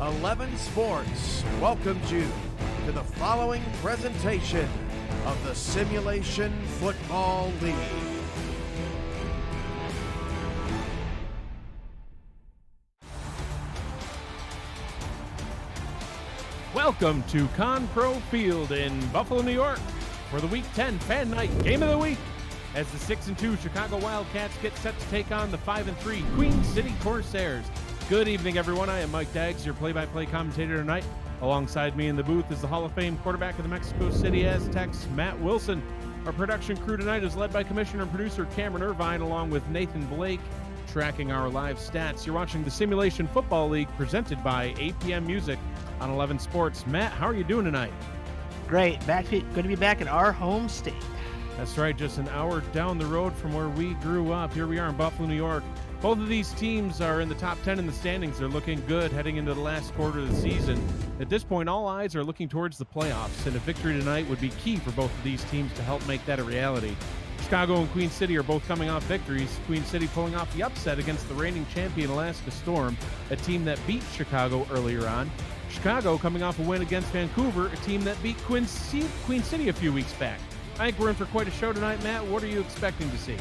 11 Sports welcomes you to the following presentation of the Simulation Football League. Welcome to Con-Pro Field in Buffalo, New York for the Week 10 Fan Night Game of the Week as the 6-2 Chicago Wildcats get set to take on the 5-3 Queen City Corsairs. Good evening, everyone. I am Mike Daggs, your play-by-play commentator tonight. Alongside me in the booth is the Hall of Fame quarterback of the Mexico City Aztecs, Matt Wilson. Our production crew tonight is led by Commissioner and producer Cameron Irvine, along with Nathan Blake, tracking our live stats. You're watching the Simulation Football League presented by APM Music on 11 Sports. Matt, how are you doing tonight? Great. Good to be back in our home state. That's right, just an hour down the road from where we grew up. Here we are in Buffalo, New York. Both of these teams are in the top 10 in the standings. They're looking good heading into the last quarter of the season. At this point, all eyes are looking towards the playoffs, and a victory tonight would be key for both of these teams to help make that a reality. Chicago and Queen City are both coming off victories. Queen City pulling off the upset against the reigning champion Alaska Storm, a team that beat Chicago earlier on. Chicago coming off a win against Vancouver, a team that beat Queen City a few weeks back. I think we're in for quite a show tonight, Matt. What are you expecting to see?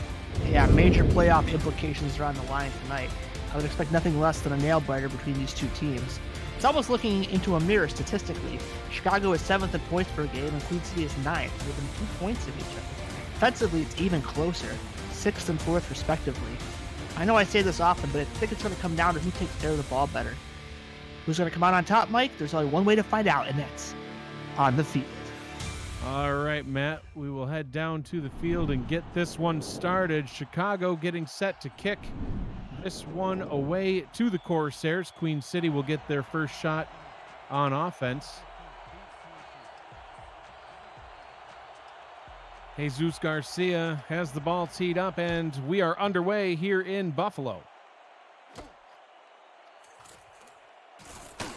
Yeah, major playoff implications are on the line tonight. I would expect nothing less than a nail-biter between these two teams. It's almost looking into a mirror statistically. Chicago is 7th in points per game, and Queen City is 9th, within 2 points of each other. Offensively, it's even closer, 6th and 4th respectively. I know I say this often, but I think it's going to come down to who takes care of the ball better. Who's going to come out on top, Mike? There's only one way to find out, and that's on the field. All right, Matt, we will head down to the field and get this one started. Chicago getting set to kick this one away to the Corsairs. Queen City will get their first shot on offense. Jesus Garcia has the ball teed up, and we are underway here in Buffalo.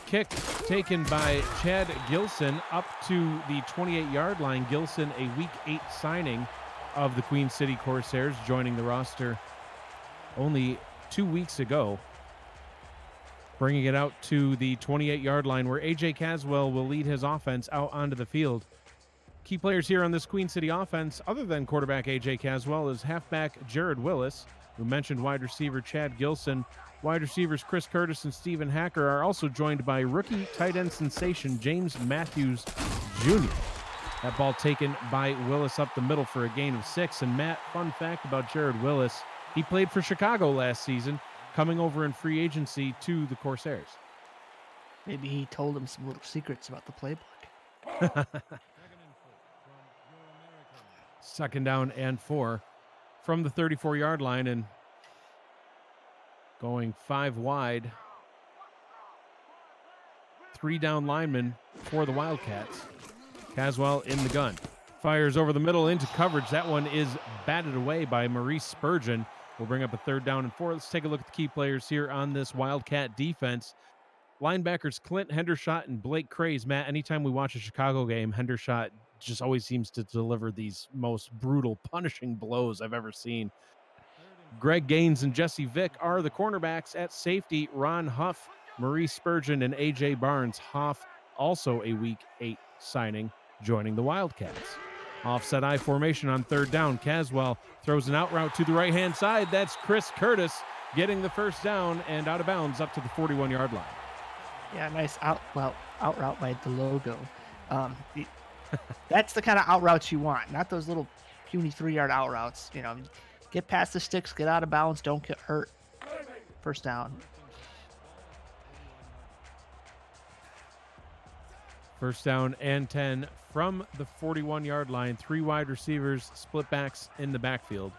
Kick taken by Chad Gilson up to the 28-yard line. Gilson, a Week 8 signing of the Queen City Corsairs, joining the roster only 2 weeks ago. Bringing it out to the 28-yard line where A.J. Caswell will lead his offense out onto the field. Key players here on this Queen City offense, other than quarterback A.J. Caswell, is halfback Jared Willis. We mentioned wide receiver Chad Gilson. Wide receivers Chris Curtis and Stephen Hacker are also joined by rookie tight end sensation James Matthews Jr. That ball taken by Willis up the middle for a gain of 6. And Matt, fun fact about Jared Willis, he played for Chicago last season, coming over in free agency to the Corsairs. Maybe he told him some little secrets about the playbook. Second down and 4 from the 34-yard line, and going 5 wide. 3 down linemen for the Wildcats. Caswell in the gun. Fires over the middle into coverage. That one is batted away by Maurice Spurgeon. We'll bring up a 3rd down and 4. Let's take a look at the key players here on this Wildcat defense. Linebackers Clint Hendershot and Blake Craze. Matt, anytime we watch a Chicago game, Hendershot just always seems to deliver these most brutal, punishing blows I've ever seen. Greg Gaines and Jesse Vick are the cornerbacks. At safety, Ron Huff, Maurice Spurgeon, and A.J. Barnes. Huff, also a Week 8 signing, joining the Wildcats. Offset I formation on 3rd down. Caswell throws an out route to the right-hand side. That's Chris Curtis getting the first down and out of bounds up to the 41-yard line. Yeah, nice out route by the logo. That's the kind of out routes you want, not those little puny 3-yard out routes. You know, get past the sticks, get out of bounds, don't get hurt. First down. First down and 10 from the 41-yard line. 3 wide receivers, split backs in the backfield.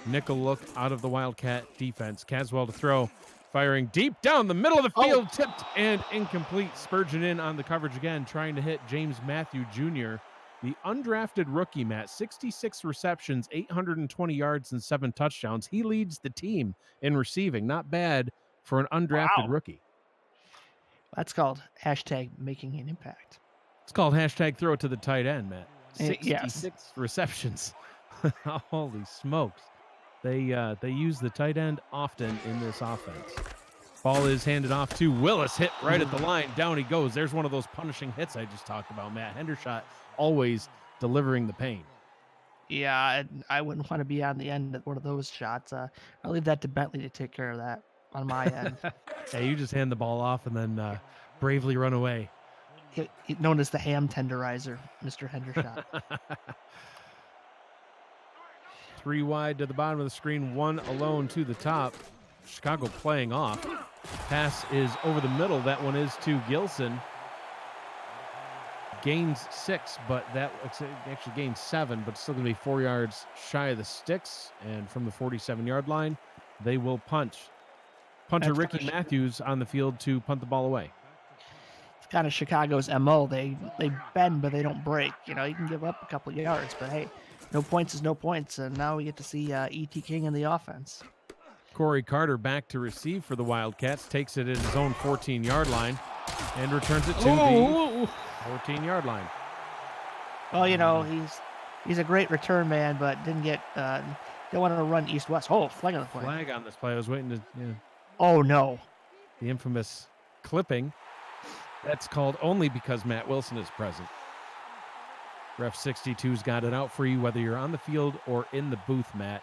Nickel look out of the Wildcat defense. Caswell to throw. Firing deep down the middle of the field. Tipped and incomplete. Spurgeon in on the coverage again, trying to hit James Matthew Jr., the undrafted rookie, Matt. 66 receptions, 820 yards, and 7 touchdowns. He leads the team in receiving. Not bad for an undrafted rookie. That's called hashtag making an impact. It's called hashtag throw it to the tight end, Matt. 66 Yes. receptions. Holy smokes. They use the tight end often in this offense. Ball is handed off to Willis, hit right at the line. Down he goes. There's one of those punishing hits I just talked about, Matt. Hendershot always delivering the pain. Yeah, I wouldn't want to be on the end of one of those shots. I'll leave that to Bentley to take care of that on my end. Yeah, you just hand the ball off and then bravely run away. Known as the ham tenderizer, Mr. Hendershot. 3 wide to the bottom of the screen, 1 alone to the top. Chicago playing off. Pass is over the middle. That one is to Gilson. Gains 6, but that actually gains 7, but still going to be 4 yards shy of the sticks. And from the 47-yard line, they will punt. Punter Ricky Matthews on the field to punt the ball away. It's kind of Chicago's MO. They bend, but they don't break. You know, you can give up a couple of yards, but hey, no points is no points. And now we get to see E.T. King in the offense. Corey Carter back to receive for the Wildcats, takes it at his own 14-yard line and returns it to the 14-yard line. Well, you know, he's a great return man, but didn't get they want to run east-west. Oh, flag on the play. Flag on this play. I was waiting to Oh no. The infamous clipping. That's called only because Matt Wilson is present. Ref 62's got it out for you whether you're on the field or in the booth, Matt.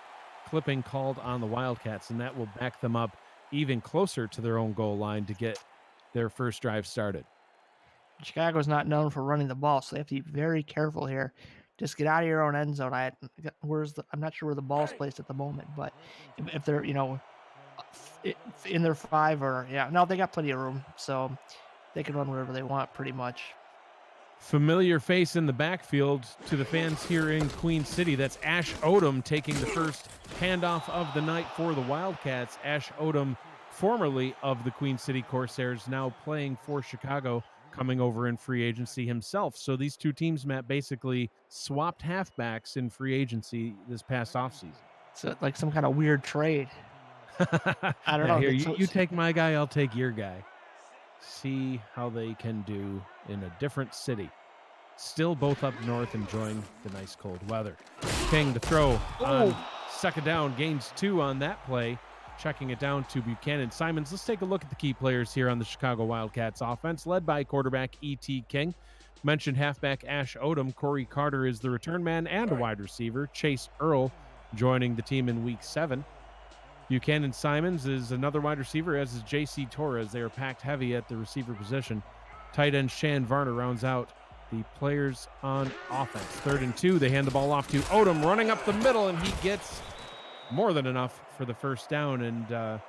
Clipping called on the Wildcats, and that will back them up even closer to their own goal line to get their first drive started. Chicago's not known for running the ball, so they have to be very careful here. Just get out of your own end zone. I'm not sure where the ball's placed at the moment, but if they're, you know, in their 5 or they got plenty of room, so they can run wherever they want pretty much. Familiar face in the backfield to the fans here in Queen City. That's Ash Odom taking the first handoff of the night for the Wildcats. Ash Odom, formerly of the Queen City Corsairs, now playing for Chicago, coming over in free agency himself. So these two teams, Matt, basically swapped halfbacks in free agency this past offseason. So like some kind of weird trade. I don't know. Here, you take my guy, I'll take your guy. See how they can do in a different city. Still both up north enjoying the nice cold weather. King to throw on second down, gains 2 on that play. Checking it down to Buchanan Simons. Let's take a look at the key players here on the Chicago Wildcats offense, led by quarterback E.T. King. Mentioned halfback Ash Odom. Corey Carter is the return man and a wide receiver. Chase Earl joining the team in week 7. Buchanan Simons is another wide receiver, as is J.C. Torres. They are packed heavy at the receiver position. Tight end Shan Varner rounds out the players on offense. 3rd and 2. They hand the ball off to Odom, running up the middle, and he gets more than enough for the first down. And,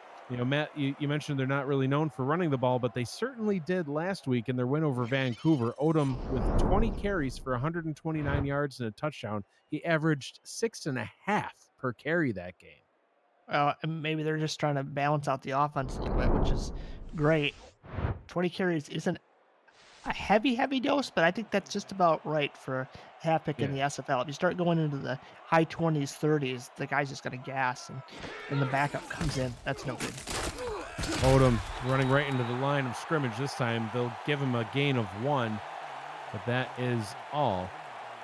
Matt, you mentioned they're not really known for running the ball, but they certainly did last week in their win over Vancouver. Odom with 20 carries for 129 yards and a touchdown. He averaged 6.5 per carry that game. And maybe they're just trying to balance out the offense a little bit, which is great. 20 carries isn't a heavy dose, but I think that's just about right for a half pick in the SFL. If you start going into the high 20s, 30s, the guy's just going to gas, and the backup comes in. That's no good. Odom running right into the line of scrimmage this time. They'll give him a gain of 1, but that is all.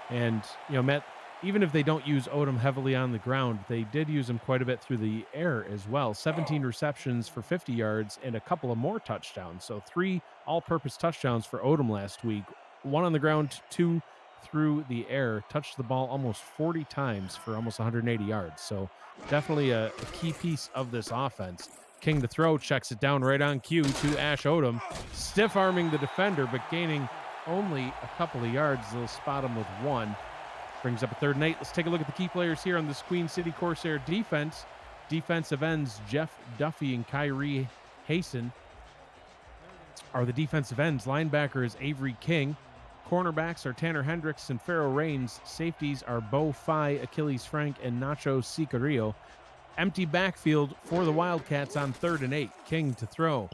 And, Matt, even if they don't use Odom heavily on the ground, they did use him quite a bit through the air as well. 17 receptions for 50 yards and a couple of more touchdowns. So 3 all-purpose touchdowns for Odom last week. 1 on the ground, 2 through the air. Touched the ball almost 40 times for almost 180 yards. So definitely a key piece of this offense. King to throw, checks it down right on cue to Ash Odom. Stiff-arming the defender, but gaining only a couple of yards. They'll spot him with 1. Brings up a 3rd and 8. Let's take a look at the key players here on this Queen City Corsair defense. Defensive ends Jeff Duffy and Kyrie Hasten are the defensive ends. Linebacker is Avery King. Cornerbacks are Tanner Hendricks and Pharaoh Rains. Safeties are Bo Fai, Achilles Frank, and Nacho Sicario. Empty backfield for the Wildcats on 3rd and 8. King to throw.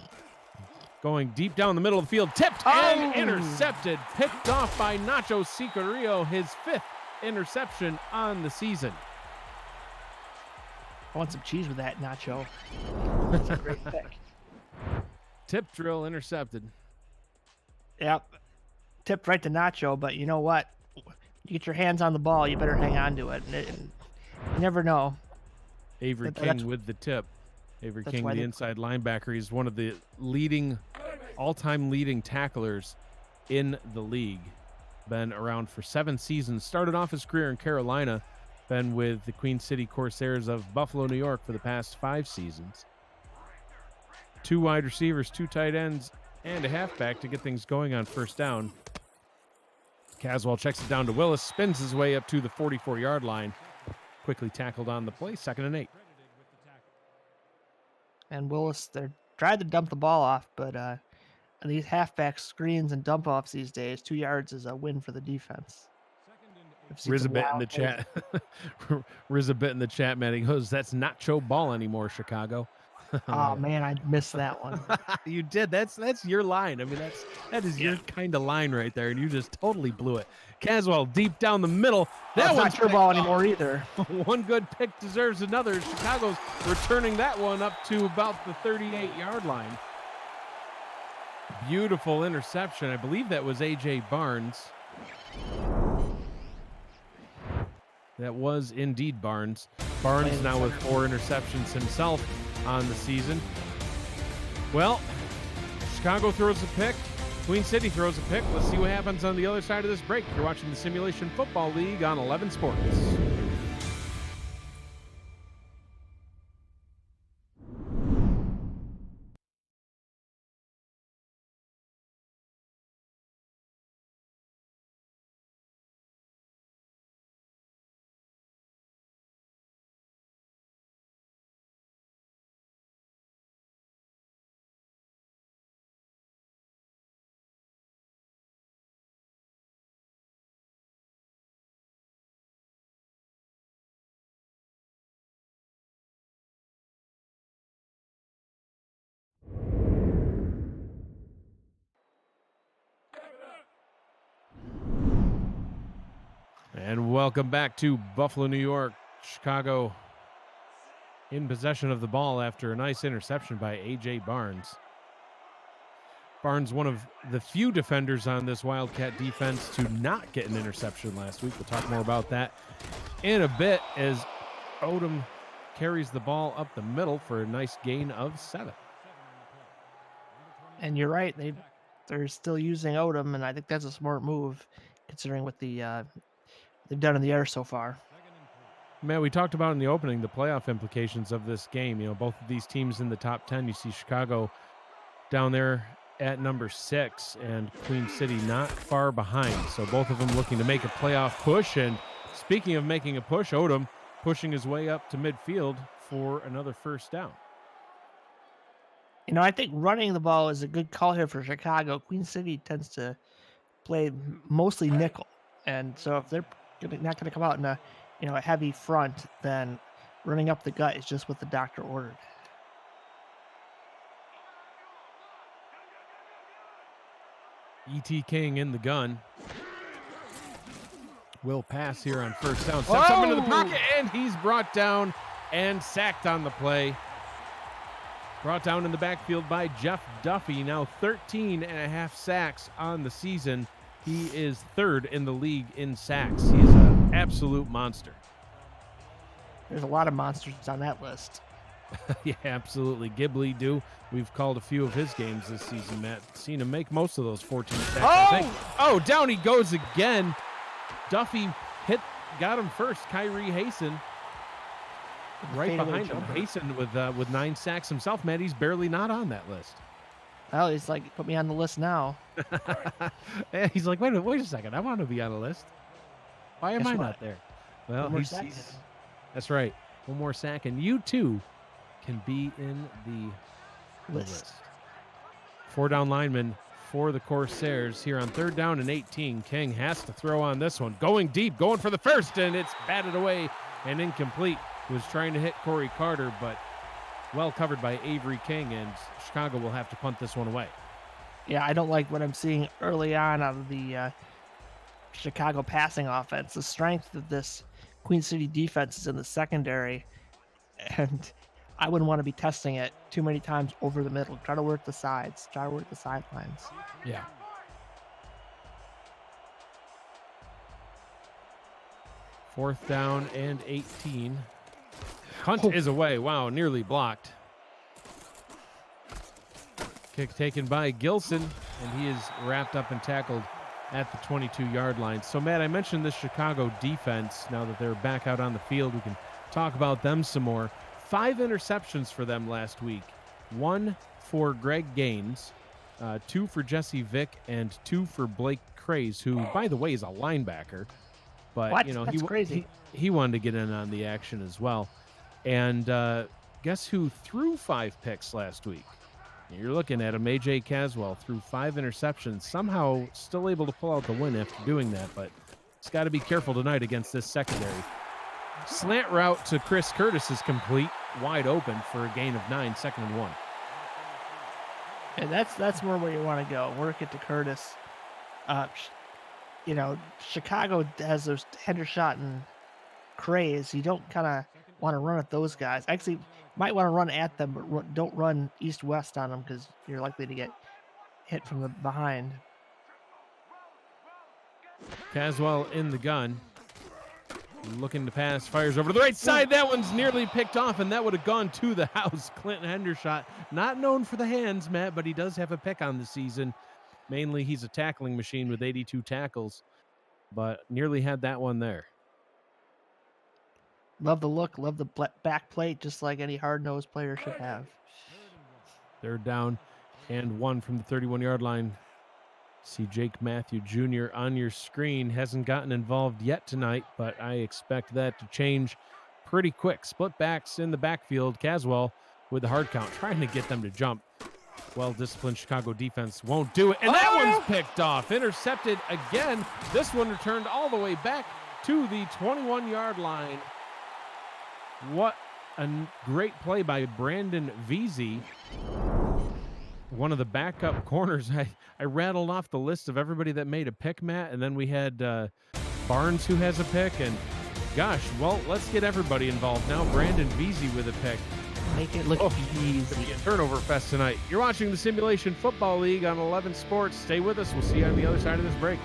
Going deep down the middle of the field. Tipped and intercepted. Picked off by Nacho Sicario, his 5th interception on the season. I want some cheese with that, Nacho. That's a great pick. Tip drill intercepted. Yep. Tipped right to Nacho, but you know what? You get your hands on the ball, you better hang on to it. You never know. Avery King with the tip. Avery That's King, why the they- inside linebacker, he's one of the all-time leading tacklers in the league. Been around for 7 seasons. Started off his career in Carolina. Been with the Queen City Corsairs of Buffalo, New York for the past 5 seasons. 2 wide receivers, 2 tight ends, and a halfback to get things going on first down. Caswell checks it down to Willis, spins his way up to the 44-yard line. Quickly tackled on the play, 2nd and 8. And Willis, they're trying to dump the ball off, but these halfback screens and dump offs these days, 2 yards is a win for the defense. I've seen some Rizabit in wild the chat. Rizabit in the chat, man. He goes, "That's not show ball anymore, Chicago." Oh man, I missed that one. You did. That's your line. I mean, that is your kind of line right there, and you just totally blew it. Caswell deep down the middle. That That's one's not your ball anymore either. one good pick deserves another. Chicago's returning that one up to about the 38-yard line. Beautiful interception. I believe that was A.J. Barnes. That was indeed Barnes. Barnes now with 4 interceptions himself on the season. Well, Chicago throws a pick. Queen City throws a pick. Let's see what happens on the other side of this break. You're watching the Simulation Football League on 11 Sports. And welcome back to Buffalo, New York. Chicago in possession of the ball after a nice interception by A.J. Barnes. Barnes, one of the few defenders on this Wildcat defense to not get an interception last week. We'll talk more about that in a bit as Odom carries the ball up the middle for a nice gain of 7. And you're right, they're still using Odom, and I think that's a smart move considering what they've done in the air so far. Man, we talked about in the opening the playoff implications of this game. You know, both of these teams in the top 10. You see Chicago down there at number 6 and Queen City not far behind. So both of them looking to make a playoff push. And speaking of making a push, Odom pushing his way up to midfield for another first down. You know, I think running the ball is a good call here for Chicago. Queen City tends to play mostly nickel, and so if they're not going to come out in a heavy front, then running up the gut is just what the doctor ordered. E.T. King in the gun. Will pass here on first down. Steps up into the pocket, and he's brought down and sacked on the play. Brought down in the backfield by Jeff Duffy. Now 13 and a half sacks on the season. He is 3rd in the league in sacks. He is an absolute monster. There's a lot of monsters on that list. Yeah, absolutely. Ghibli do. We've called a few of his games this season, Matt. Seen him make most of those 14 sacks, I think. Oh, down he goes again. Duffy got him first. Kyrie Hasten right behind him. Hasten with 9 sacks himself. Matt, he's barely not on that list. Well, he's like, put me on the list now. Yeah, he's like, wait a second. I want to be on a list. Why am Guess I what? not there? Well, One more that's right. One more sack, and you too can be in the list. 4 down linemen for the Corsairs here on 3rd down and 18. King has to throw on this one. Going deep, going for the first, and it's batted away and incomplete. He was trying to hit Corey Carter, but well covered by Avery King, and Chicago will have to punt this one away. Yeah, I don't like what I'm seeing early on out of the Chicago passing offense. The strength of this Queen City defense is in the secondary, and I wouldn't want to be testing it too many times over the middle. Try to work the sides. Try to work the sidelines. Yeah. Fourth down and 18. Hunt is away. Wow, nearly blocked. Kick taken by Gilson, and he is wrapped up and tackled at the 22-yard line. So, Matt, I mentioned this Chicago defense. Now that they're back out on the field, we can talk about them some more. 5 interceptions for them last week. 1 for Greg Gaines, 2 for Jesse Vick, and 2 for Blake Craze, who, by the way, is a linebacker. But, What? you know, That's crazy. He wanted to get in on the action as well. And guess who threw 5 picks last week? You're looking at him. A.J. Caswell threw 5 interceptions, somehow still able to pull out the win after doing that, but he's got to be careful tonight against this secondary. Slant route to Chris Curtis is complete, wide open for a gain of 9, 2nd and 1. And that's more where you want to go. Work it to Curtis. Chicago has those Hendershot and Craze. You don't kind of want to run at those guys. Actually, might want to run at them, but don't run east-west on them because you're likely to get hit from the behind. Caswell in the gun. Looking to pass, fires over to the right side. That one's nearly picked off, and that would have gone to the house. Clinton Hendershot, not known for the hands, Matt, but he does have a pick on the season. Mainly, he's a tackling machine with 82 tackles, but nearly had that one there. Love the look, love the back plate, just like any hard-nosed player should have. 3rd down and 1 from the 31-yard line. See Jake Matthew Jr. on your screen. Hasn't gotten involved yet tonight, but I expect that to change pretty quick. Split backs in the backfield. Caswell with the hard count, trying to get them to jump. Well-disciplined Chicago defense won't do it. And that one's picked off. Intercepted again. This one returned all the way back to the 21-yard line. What a great play by Brandon Veazey, one of the backup corners. I rattled off the list of everybody that made a pick, Matt, and then we had Barnes who has a pick, and gosh, well, let's get everybody involved now. Brandon Veazey with a pick. Make it look easy. Turnover fest tonight. You're watching the Simulation Football League on 11 Sports. Stay with us. We'll see you on the other side of this break.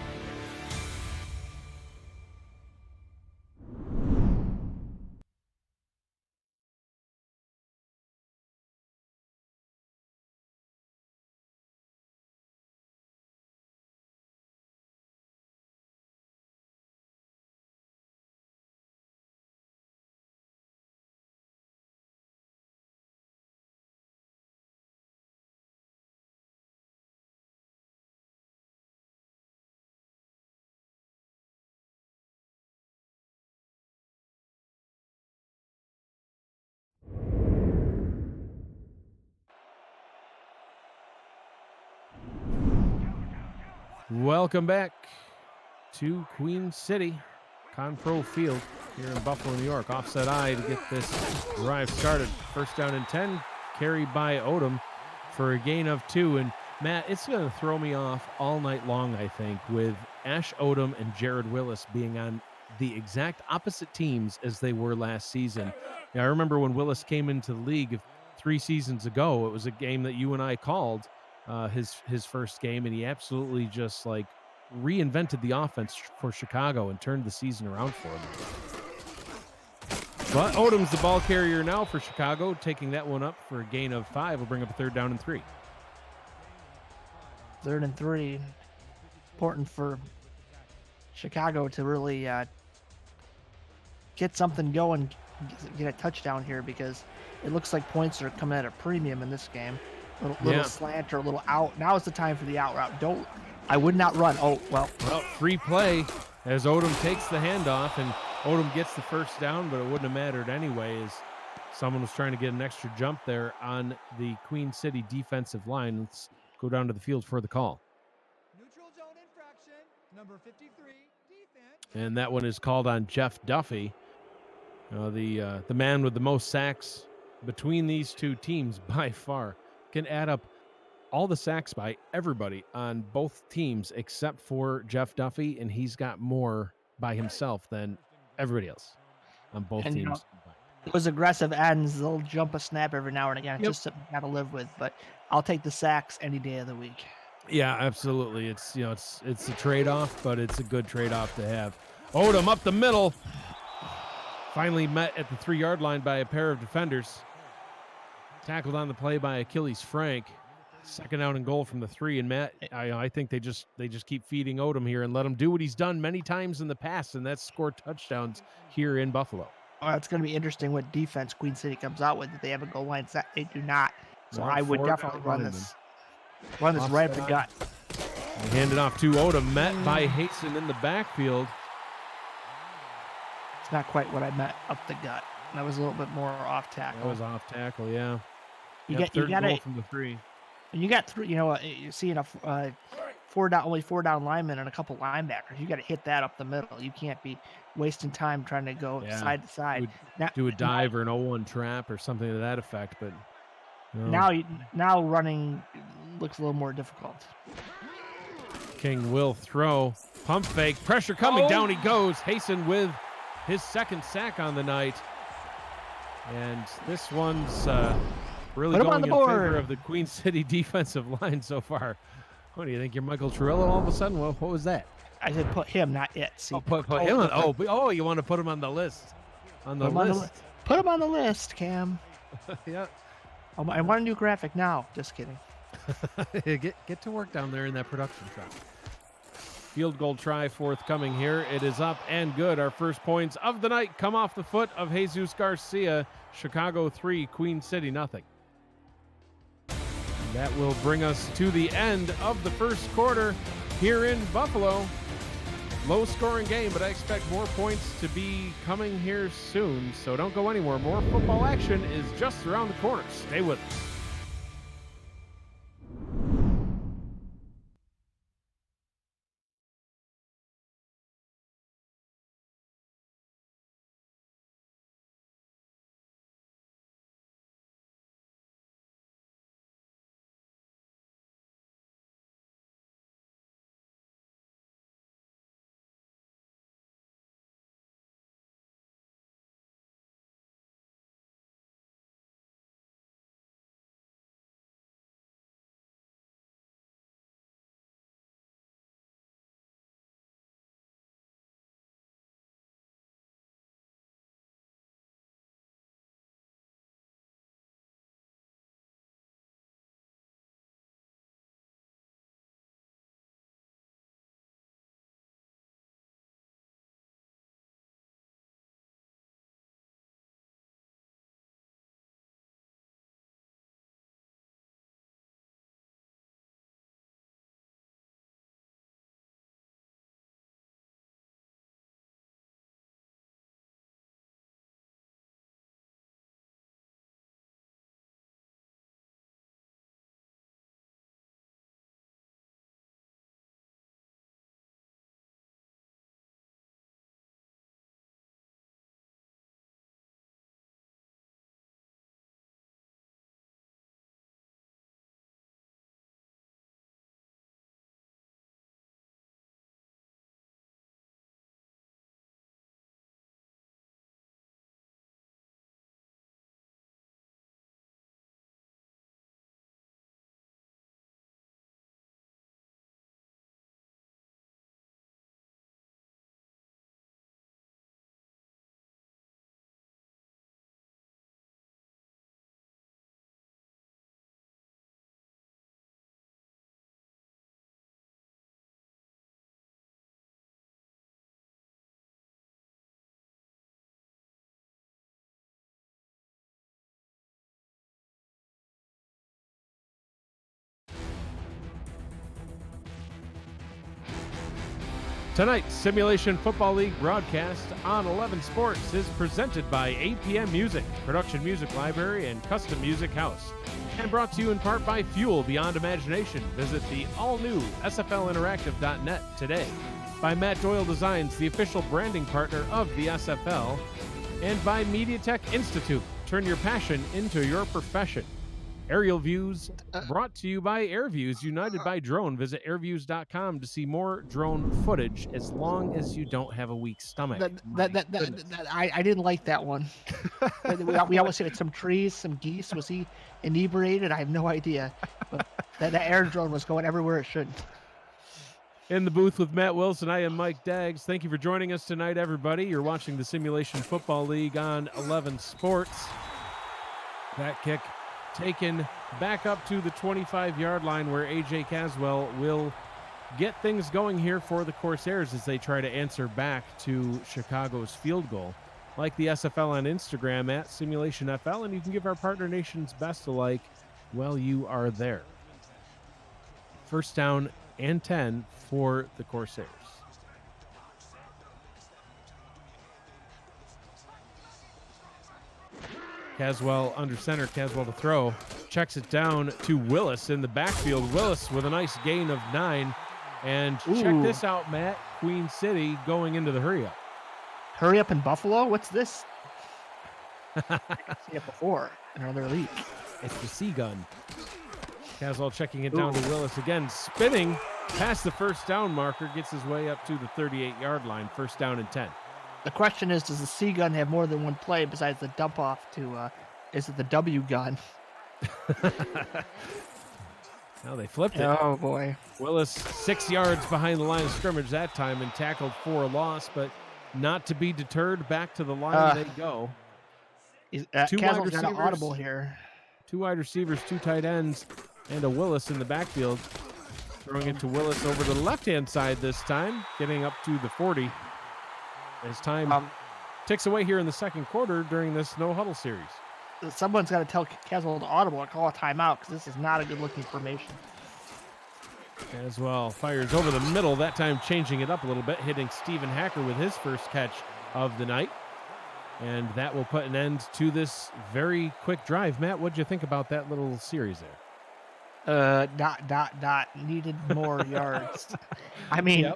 Welcome back to Queen City, Conpro Field here in Buffalo, New York. Offset eye to get this drive started. 1st down and 10, carried by Odom for a gain of 2. And Matt, it's going to throw me off all night long, I think, with Ash Odom and Jared Willis being on the exact opposite teams as they were last season. I remember when Willis came into the league 3 seasons ago, it was a game that you and I called. His first game, and he absolutely just like reinvented the offense for Chicago and turned the season around for him. But Odom's the ball carrier now for Chicago, taking that one up for a gain of 5. Will bring up a 3rd down and 3. 3rd and 3. Important for Chicago to really get something going, get a touchdown here, because it looks like points are coming at a premium in this game. Little slant or a little out. Now is the time for the out route. I would not run. Well, free play as Odom takes the handoff, and Odom gets the 1st down, but it wouldn't have mattered anyway, as someone was trying to get an extra jump there on the Queen City defensive line. Let's go down to the field for the call. Neutral zone infraction, number 53, defense. And that one is called on Jeff Duffy, the man with the most sacks between these two teams by far. Can add up all the sacks by everybody on both teams except for Jeff Duffy, and he's got more by himself than everybody else on both teams. Those aggressive ends, they'll jump a snap every now and again. It's just something you got to live with, but I'll take the sacks any day of the week. Yeah, absolutely. It's a trade-off, but it's a good trade-off to have. Odom up the middle. Finally met at the 3-yard line by a pair of defenders. Tackled on the play by Achilles Frank. Second down and goal from the 3, and Matt, I think they just keep feeding Odom here and let him do what he's done many times in the past, and that's score touchdowns here in Buffalo. Well, it's going to be interesting what defense Queen City comes out with. If they have a goal line set, they do not. So No, I would 4 definitely down run this right up the Offside. gut. They hand it off to Odom, met by Hasten in the backfield. It's not quite what I meant up the gut. That was a little bit more off That tackle. was off tackle, yeah. You Yep, got third goal to. from the 3. You got 3. You're seeing a only 4 down linemen and a couple linebackers. You got to hit that up the middle. You can't be wasting time trying to go Yeah. side to side. Do a dive or an 0-1 trap or something to that effect, but Now running looks a little more difficult. King will throw. Pump fake. Pressure coming. Oh. Down he goes. Hasten with his second sack on the night. And this one's really Put him on going the in favor board. of the Queen City defensive line so far. What do you think? You're Michael Trullo all of a sudden? What was that? I said put him, not it. See, Put him on. Oh, you want to put him on the list? On the list. Put him on the list, Cam. Yeah. I want a new graphic now. Just kidding. Get to work down there in that production shop. Field goal try forthcoming here. It is up and good. Our first points of the night come off the foot of Jesus Garcia. Chicago 3, Queen City nothing. And that will bring us to the end of the first quarter here in Buffalo. Low scoring game, but I expect more points to be coming here soon. So don't go anywhere. More football action is just around the corner. Stay with us. Tonight's Simulation Football League broadcast on 11 Sports is presented by APM Music, Production Music Library, and Custom Music House. And brought to you in part by Fuel Beyond Imagination. Visit the all-new SFLinteractive.net today. By Matt Doyle Designs, the official branding partner of the SFL. And by MediaTek Institute. Turn your passion into your profession. Aerial Views brought to you by AirViews, united by drone. Visit airviews.com to see more drone footage as long as you don't have a weak stomach. I didn't like that one. we almost hit some trees, some geese. Was he inebriated? I have no idea. But that air drone was going everywhere it shouldn't. In the booth with Matt Wilson, I am Mike Daggs. Thank you for joining us tonight, everybody. You're watching the Simulation Football League on 11 Sports. That kick taken back up to the 25-yard line where A.J. Caswell will get things going here for the Corsairs as they try to answer back to Chicago's field goal. Like the SFL on Instagram at SimulationFL, and you can give our partner nations best a like while you are there. First down and 10 for the Corsairs. Caswell under center, Caswell to throw. Checks it down to Willis in the backfield. Willis with a nice gain of 9. And check this out, Matt. Queen City going into the hurry up. Hurry up in Buffalo? What's this? I can see it before in another league. It's the C gun. Caswell checking it down to Willis again, spinning past the first down marker, gets his way up to the 38-yard line. First down and 10. The question is, does the C gun have more than one play besides the dump off to, is it the W gun? Now they flipped it. Oh, boy. Willis 6 yards behind the line of scrimmage that time and tackled for a loss, but not to be deterred. Back to the line they go. Caswell's got an audible here. 2 wide receivers, 2 tight ends, and a Willis in the backfield. Throwing it to Willis over to the left-hand side this time, getting up to the 40. As time ticks away here in the second quarter during this no-huddle series. Someone's got to tell Caswell to audible or call a timeout because this is not a good-looking formation. Caswell fires over the middle, that time changing it up a little bit, hitting Stephen Hacker with his first catch of the night. And that will put an end to this very quick drive. Matt, what'd you think about that little series there? Needed more yards. I mean,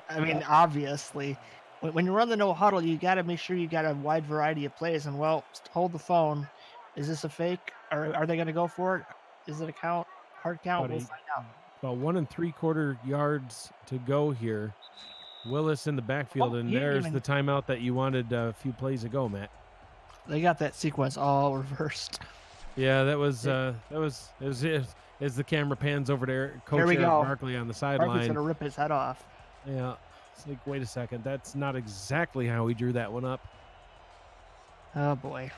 obviously, when you run the no huddle, you got to make sure you got a wide variety of plays. And hold the phone. Is this a fake? Or are they going to go for it? Is it a count? Hard count? We'll find out. About 1 3/4 yards to go here. Willis in the backfield, and there's the timeout that you wanted a few plays ago, Matt. They got that sequence all reversed. Yeah, that was as the camera pans over to Coach Eric Barkley on the sideline. Barkley's going to rip his head off. Yeah. It's like, wait a second. That's not exactly how he drew that one up. Oh, boy.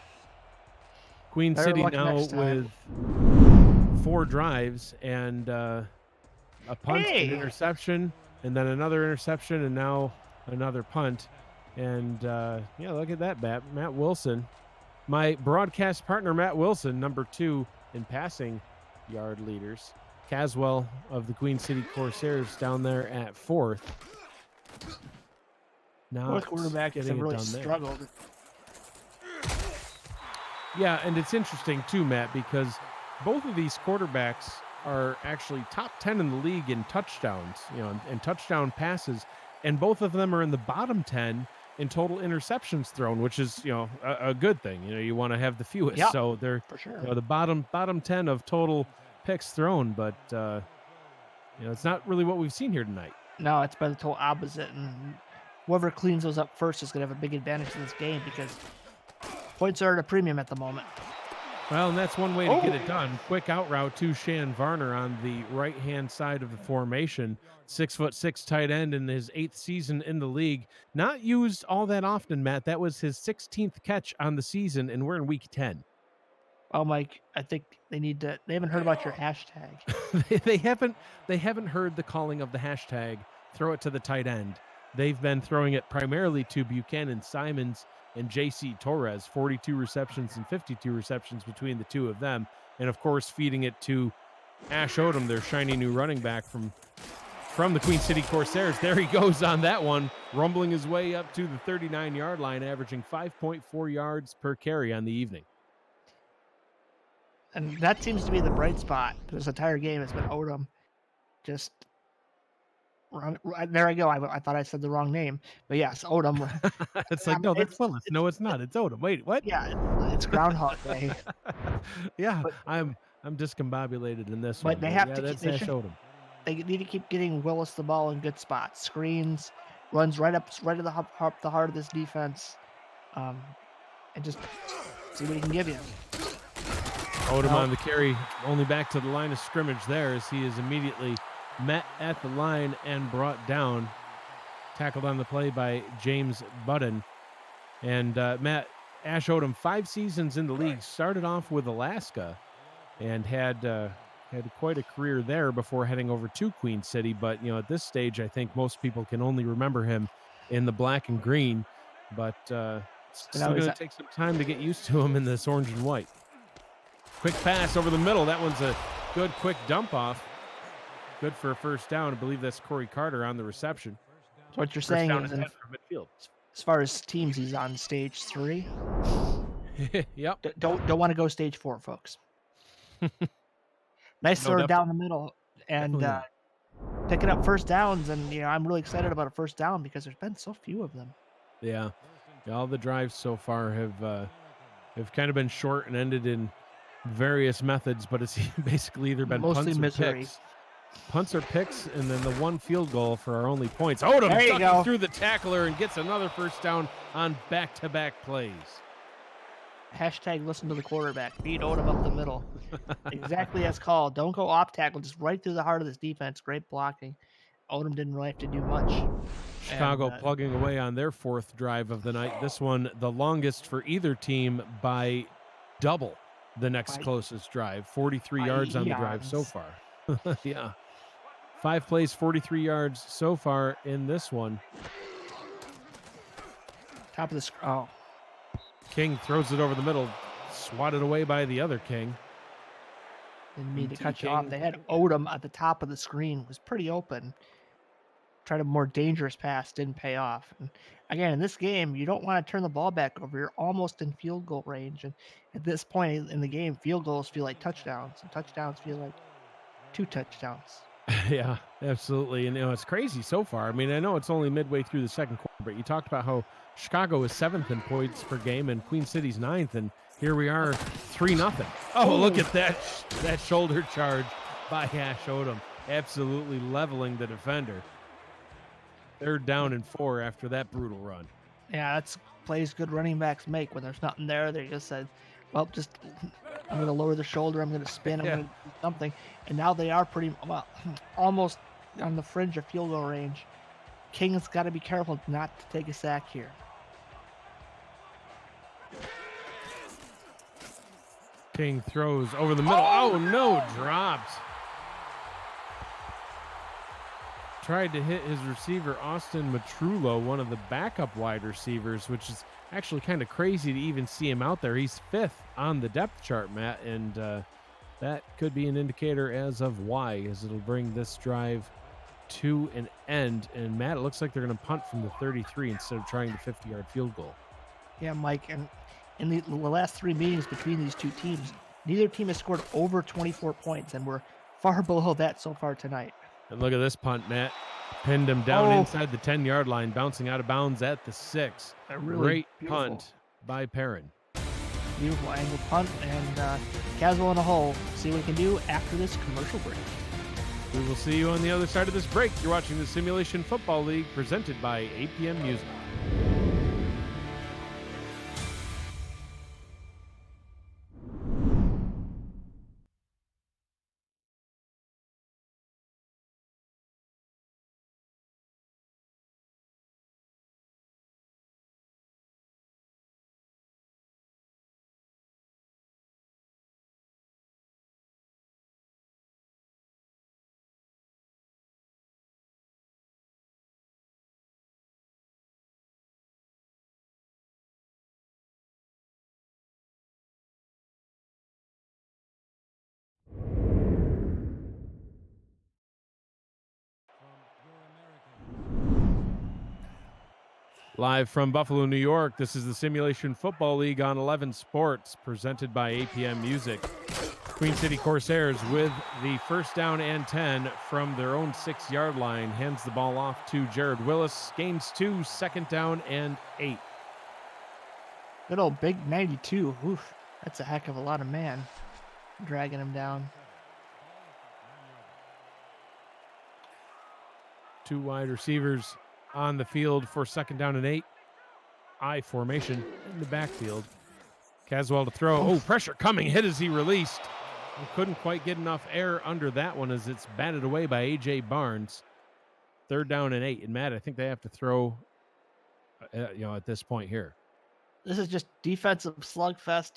Queen City now with 4 drives and a punt, an interception, and then another interception, and now another punt. And, look at that, Matt Wilson. My broadcast partner, Matt Wilson, number 2 in passing yard leaders. Caswell of the Queen City Corsairs down there at 4th. Now fourth quarterback has really struggled. Yeah, and it's interesting too, Matt, because both of these quarterbacks are actually top 10 in the league in touchdowns, and touchdown passes, and both of them are in the bottom 10 in total interceptions thrown, which is, a good thing. You want to have the fewest. Yep, so they're for sure. The bottom 10 of total picks thrown, but it's not really what we've seen here tonight. No, it's been the total opposite, and whoever cleans those up first is going to have a big advantage in this game because points are at a premium at the moment. Well, and that's one way to get it done. Quick out route to Shan Varner on the right-hand side of the formation. 6'6" tight end in his 8th season in the league. Not used all that often, Matt. That was his 16th catch on the season, and we're in week 10. Well, Mike, I think they haven't heard about your hashtag. they haven't heard the calling of the hashtag, throw it to the tight end. They've been throwing it primarily to Buchanan Simons and J.C. Torres, 42 receptions and 52 receptions between the two of them. And, of course, feeding it to Ash Odom, their shiny new running back from the Queen City Corsairs. There he goes on that one, rumbling his way up to the 39-yard line, averaging 5.4 yards per carry on the evening. And that seems to be the bright spot. This entire game has been Odom just run. There I go. I thought I said the wrong name. But yes, Odom. It's like, no, that's Willis. No, it's not. It's Odom. Wait, what? Yeah, it's Groundhog Day. Yeah, but, I'm discombobulated in this one. But they have to that's keep, Odom. They need to keep getting Willis the ball in good spots. Screens, runs right to the heart of this defense. And just see what he can give you. Odom on the carry, only back to the line of scrimmage there as he is immediately met at the line and brought down. Tackled on the play by James Budden. And Matt, Ash Odom, 5 seasons in the league, started off with Alaska and had quite a career there before heading over to Queen City. But at this stage, I think most people can only remember him in the black and green. But it's So now still he's going to take some time to get used to him in this orange and white. Quick pass over the middle. That one's a good quick dump off. Good for a first down. I believe that's Corey Carter on the reception. So what you're First saying down is, and 10 from midfield. as far as teams, he's on stage 3. Yep. Don't want to go stage 4, folks. Nice No, throw down the middle and definitely not. picking up first downs. And I'm really excited about a first down because there's been so few of them. Yeah. All the drives so far have kind of been short and ended in various methods, but it's basically either been Mostly punts or misery. picks. Punts or picks, and then the one field goal for our only points. Odom There you ducking go. through the tackler and gets another first down on back-to-back plays. Hashtag listen to the quarterback. Beat Odom up the middle. Exactly as called. Don't go off tackle. Just right through the heart of this defense. Great blocking. Odom didn't really have to do much. Chicago And, plugging away on their 4th drive of the night. This one, the longest for either team by double the next By- closest drive. 43 by yards on the drive so eons. far. Yeah. 5 plays, 43 yards so far in this one. Top of the screen. Oh, King throws it over the middle, swatted away by the other King. didn't mean to DT cut you King. off. They had Odom at the top of the screen. It was pretty open. Tried a more dangerous pass. Didn't pay off. And again, in this game, you don't want to turn the ball back over. You're almost in field goal range. And at this point in the game, field goals feel like touchdowns. And touchdowns feel like 2 touchdowns. Yeah, absolutely. And it's crazy so far. I mean, I know it's only midway through the second quarter, but you talked about how Chicago is 7th in points per game and Queen City's 9th, and here we are 3-0. Oh, look at that shoulder charge by Ash Odom, absolutely leveling the defender. 3rd down and 4 after that brutal run. Yeah, that's plays good running backs make when there's nothing there. They just said, well, I'm going to lower the shoulder. I'm going to spin. I'm Yeah. going to do something. And now they are pretty well, almost on the fringe of field goal range. King has got to be careful not to take a sack here. King throws over the middle. Oh, no, dropped. Tried to hit his receiver, Austin Matrullo, one of the backup wide receivers, which is actually kind of crazy to even see him out there. He's 5th on the depth chart, Matt, and that could be an indicator as of why, as it'll bring this drive to an end. And, Matt, it looks like they're going to punt from the 33 instead of trying the 50-yard field goal. Yeah, Mike. And in the last 3 meetings between these two teams, neither team has scored over 24 points, and we're far below that so far tonight. And look at this punt, Matt. Pinned him down Oh. inside the 10-yard line, bouncing out of bounds at the 6. A really Great beautiful. punt by Perrin. Beautiful angle punt, and Caswell in a hole. See what he can do after this commercial break. We will see you on the other side of this break. You're watching the Simulation Football League presented by APM Music. Live from Buffalo, New York, this is the Simulation Football League on 11 Sports, presented by APM Music. Queen City Corsairs with the first down and 10 from their own 6-yard line. Hands the ball off to Jared Willis. Gains 2, 2nd down and 8. Good old big 92. Oof, that's a heck of a lot of man dragging him down. 2 wide receivers on the field for 2nd down and 8. I formation in the backfield. Caswell to throw. Oh, pressure coming. Hit as he released. He couldn't quite get enough air under that one as it's batted away by A.J. Barnes. 3rd down and 8. And, Matt, I think they have to throw, at this point here. This is just defensive slugfest.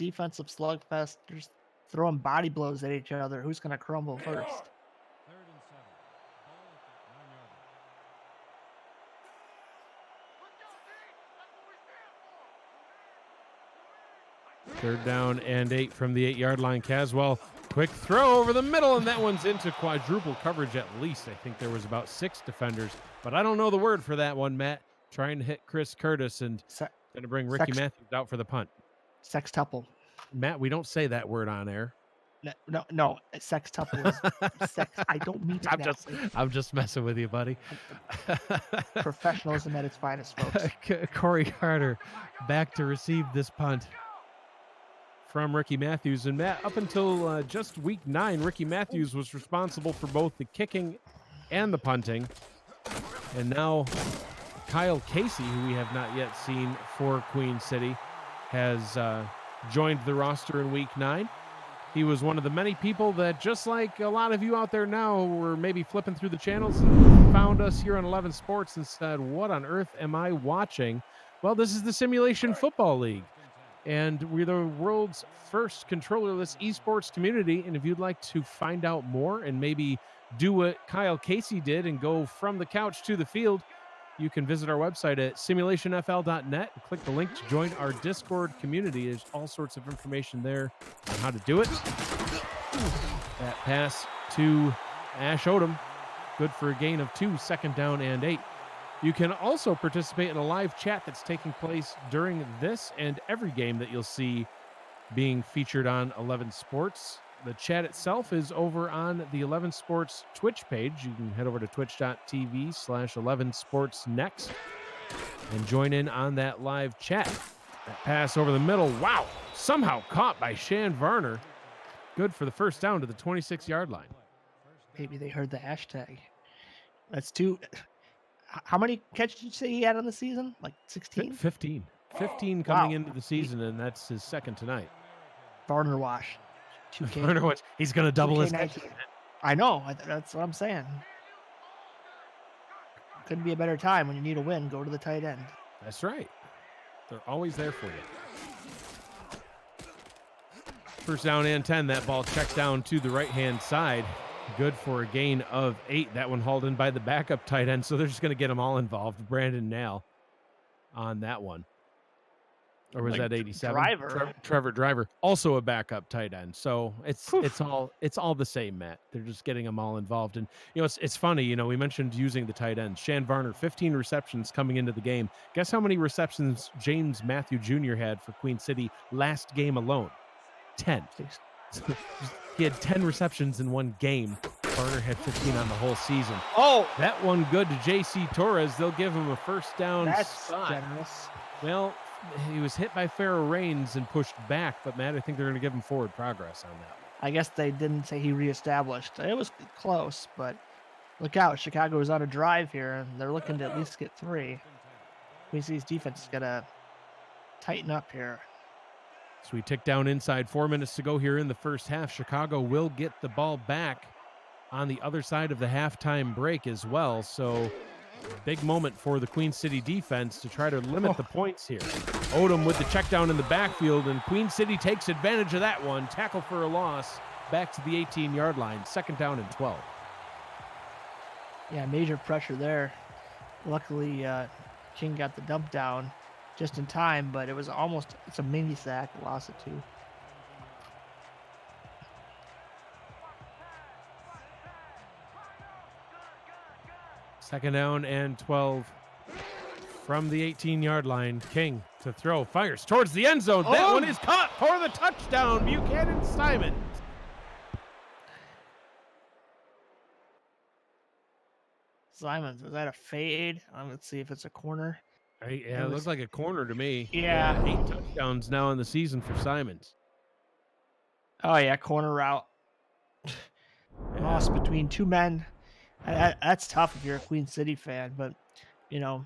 There's throwing body blows at each other. Who's going to crumble first? 3rd and 7. Ball at the 9-yard line. 3rd down and 8 from the 8-yard line. Caswell, quick throw over the middle, and that one's into quadruple coverage at least. I think there was about 6 defenders, but I don't know the word for that one, Matt. Trying to hit Chris Curtis and going to bring Ricky Matthews out for the punt. Sextuple. Matt, we don't say that word on air. No. Sextuple is sex. I don't mean it. I'm just messing with you, buddy. Professionalism at its finest, folks. Corey Carter back to receive this punt from Ricky Matthews. And Matt, up until just week 9, Ricky Matthews was responsible for both the kicking and the punting. And now Kyle Casey, who we have not yet seen for Queen City, has joined the roster in week 9. He was one of the many people that, just like a lot of you out there now, were maybe flipping through the channels and found us here on 11 Sports and said, what on earth am I watching? Well, this is the Simulation Football League, and we're the world's first controllerless esports community. And if you'd like to find out more and maybe do what Kyle Casey did and go from the couch to the field, you can visit our website at simulationfl.net and click the link to join our Discord community. There's all sorts of information there on how to do it. That pass to Ash Odom, good for a gain of 2, 2nd down and 8. You can also participate in a live chat that's taking place during this and every game that you'll see being featured on 11 Sports. The chat itself is over on the 11 Sports Twitch page. You can head over to twitch.tv/11sportsnext and join in on that live chat. That pass over the middle. Wow. Somehow caught by Shan Varner. Good for the 1st down to the 26-yard line. Maybe they heard the hashtag. That's 2. How many catches did you say he had on the season? Like 16? 15. 15 coming into the season, and that's his 2nd tonight. Varner wash. 2K. Varner wash. He's going to double his catches. I know. That's what I'm saying. Couldn't be a better time when you need a win. Go to the tight end. That's right. They're always there for you. 1st down and 10. That ball checked down to the right-hand side. Good for a gain of 8. That one hauled in by the backup tight end, so they're just going to get them all involved. Brandon Nail on that one. Or was that 87? Driver. Trevor Driver, also a backup tight end. So it's all the same, Matt. They're just getting them all involved. And it's funny. We mentioned using the tight ends. Shan Varner, 15 receptions coming into the game. Guess how many receptions James Matthew Jr. had for Queen City last game alone? 10. He had 10 receptions in one game. Varner had 15 on the whole season. Oh, that one good to J.C. Torres. They'll give him a 1st down. That's spot. Generous. Well, he was hit by Pharaoh Reigns and pushed back, but Matt, I think they're going to give him forward progress on that. I guess they didn't say he reestablished. It was close, but look out. Chicago is on a drive here, and they're looking to at least get 3. Queen City's defense is going to tighten up here. So we tick down inside. 4 minutes to go here in the 1st half. Chicago will get the ball back on the other side of the halftime break as well. So big moment for the Queen City defense to try to limit the points here. Odom with the check down in the backfield, and Queen City takes advantage of that one. Tackle for a loss back to the 18-yard line. 2nd down and 12. Yeah, major pressure there. Luckily, King got the dump down just in time, but it's a mini sack, loss of 2. Second down and 12 from the 18-yard line. King to throw, fires towards the end zone. That one is caught for the touchdown. Buchanan Simon. Simons, was that a fade? Let's see if it's a corner. Yeah, it looks like a corner to me. Yeah. 8 touchdowns now in the season for Simons. Oh, yeah, corner route. Lost between 2 men. That's tough if you're a Queen City fan, but, and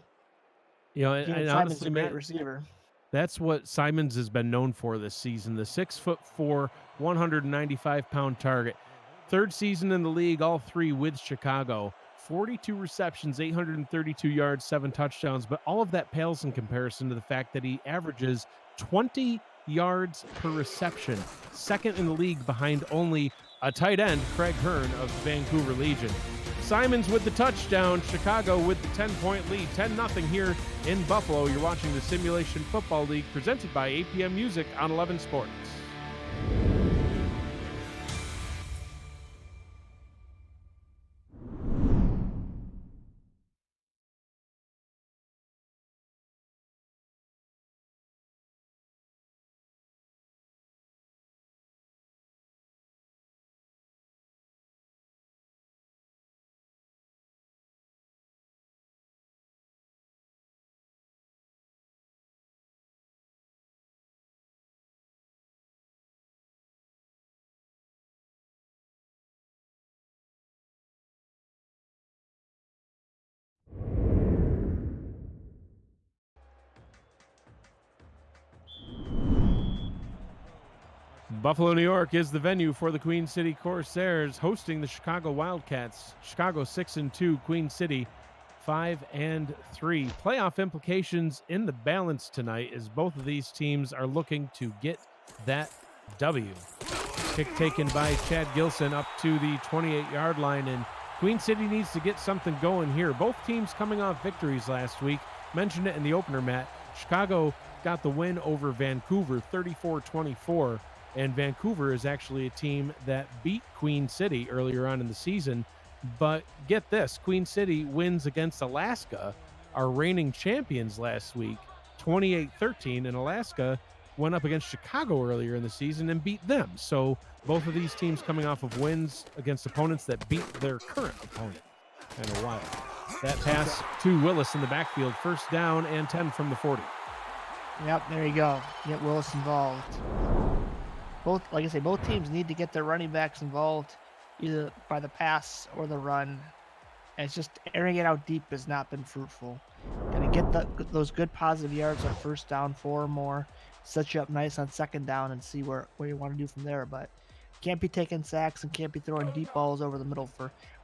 Simon's honestly, a great Matt, receiver. That's what Simons has been known for this season. The 6'4", 195-pound target. 3rd season in the league, all 3 with Chicago. 42 receptions, 832 yards, 7 touchdowns, but all of that pales in comparison to the fact that he averages 20 yards per reception, second in the league behind only a tight end, Craig Hearn of Vancouver Legion. Simons with the touchdown, Chicago with the 10-point lead, 10-0 here in Buffalo. You're watching the Simulation Football League presented by APM Music on 11 Sports. Buffalo, New York is the venue for the Queen City Corsairs hosting the Chicago Wildcats. Chicago 6-2, Queen City 5-3. Playoff implications in the balance tonight as both of these teams are looking to get that W. Kick taken by Chad Gilson up to the 28-yard line, and Queen City needs to get something going here. Both teams coming off victories last week. Mentioned it in the opener, Matt. Chicago got the win over Vancouver 34-24. And Vancouver is actually a team that beat Queen City earlier on in the season. But get this, Queen City wins against Alaska, our reigning champions last week, 28-13. And Alaska went up against Chicago earlier in the season and beat them. So both of these teams coming off of wins against opponents that beat their current opponent. Kind of wild. That pass to Willis in the backfield, first down and 10 from the 40. Yep, there you go. Get Willis involved. Like I say, both teams need to get their running backs involved, either by the pass or the run. And it's just airing it out deep has not been fruitful. Gonna get those good positive yards on first down, 4 or more, set you up nice on second down, and see what you want to do from there. But can't be taking sacks and can't be throwing deep balls over the middle.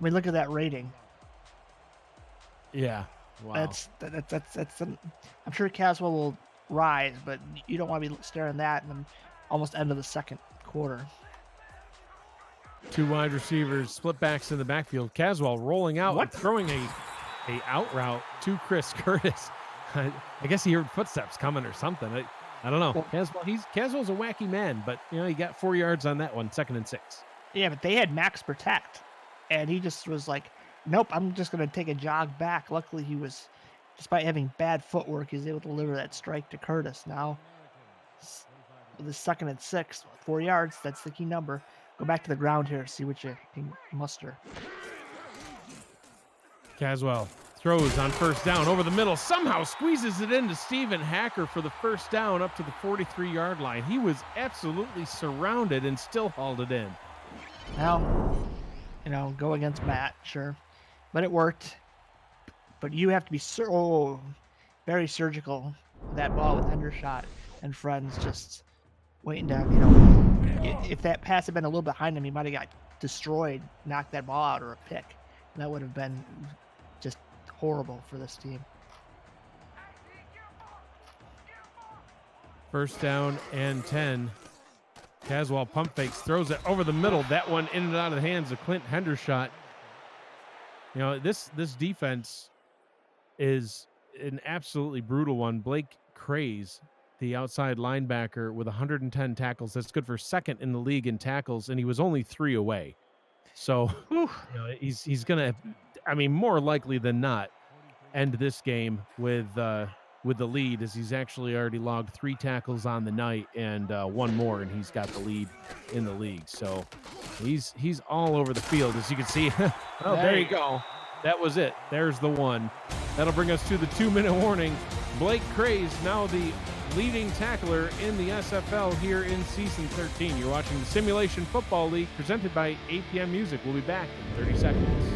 Look at that rating. Yeah, wow. That's. I'm sure Caswell will rise, but you don't want to be staring that and almost end of the second quarter. Two wide receivers, split backs in the backfield. Caswell rolling out and throwing a out route to Chris Curtis. I guess he heard footsteps coming or something. I don't know. Well, Caswell's a wacky man, but he got 4 yards on that one, 2nd and 6. Yeah, but they had max protect, and he just was like, nope, I'm just going to take a jog back. Luckily, he was, despite having bad footwork, he was able to deliver that strike to Curtis. Now, with the 2nd and 6, 4 yards, that's the key number. Go back to the ground here, see what you can muster. Caswell throws on first down over the middle, somehow squeezes it into Stephen Hacker for the first down up to the 43-yard line. He was absolutely surrounded and still hauled it in. Well, go against Matt, sure. But it worked. But you have to be very surgical with that ball with Hendershot and friends just waiting to, if that pass had been a little behind him, he might have got destroyed, knocked that ball out or a pick. And that would have been just horrible for this team. First down and 10. Caswell pump fakes, throws it over the middle. That one in and out of the hands of Clint Hendershot. This defense is an absolutely brutal one. Blake Craze, the outside linebacker with 110 tackles. That's good for 2nd in the league in tackles, and he was only 3 away. So he's going to, more likely than not, end this game with the lead, as he's actually already logged 3 tackles on the night and 1 more, and he's got the lead in the league. So he's all over the field, as you can see. Oh, there you go. That was it. There's the one. That'll bring us to the 2-minute warning. Blake Craze, now the leading tackler in the SFL here in Season 13. You're watching the Simulation Football League presented by APM Music. We'll be back in 30 seconds.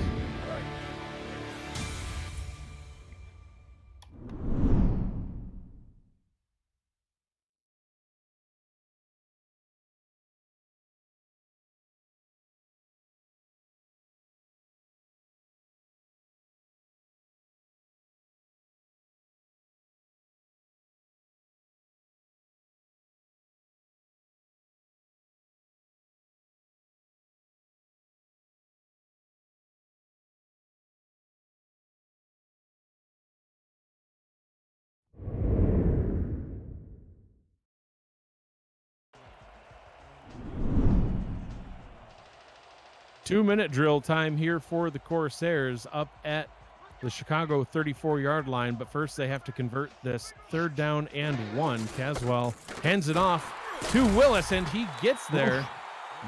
2-minute drill time here for the Corsairs up at the Chicago 34-yard line, but first they have to convert this 3rd down and 1. Caswell hands it off to Willis, and he gets there.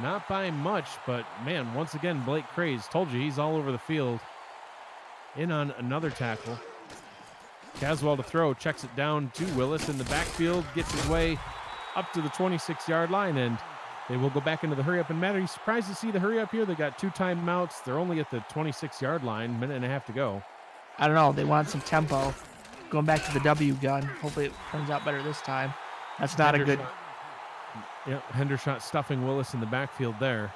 Not by much, but man, once again, Blake Craze, told you he's all over the field. In on another tackle. Caswell to throw, checks it down to Willis in the backfield, gets his way up to the 26-yard line, and they will go back into the hurry up. And Matt, are you surprised to see the hurry up here? They got 2 timeouts. They're only at the 26-yard line, minute and a half to go. I don't know. They want some tempo. Going back to the W gun. Hopefully it turns out better this time. That's not a good. Yep, Hendershot stuffing Willis in the backfield there.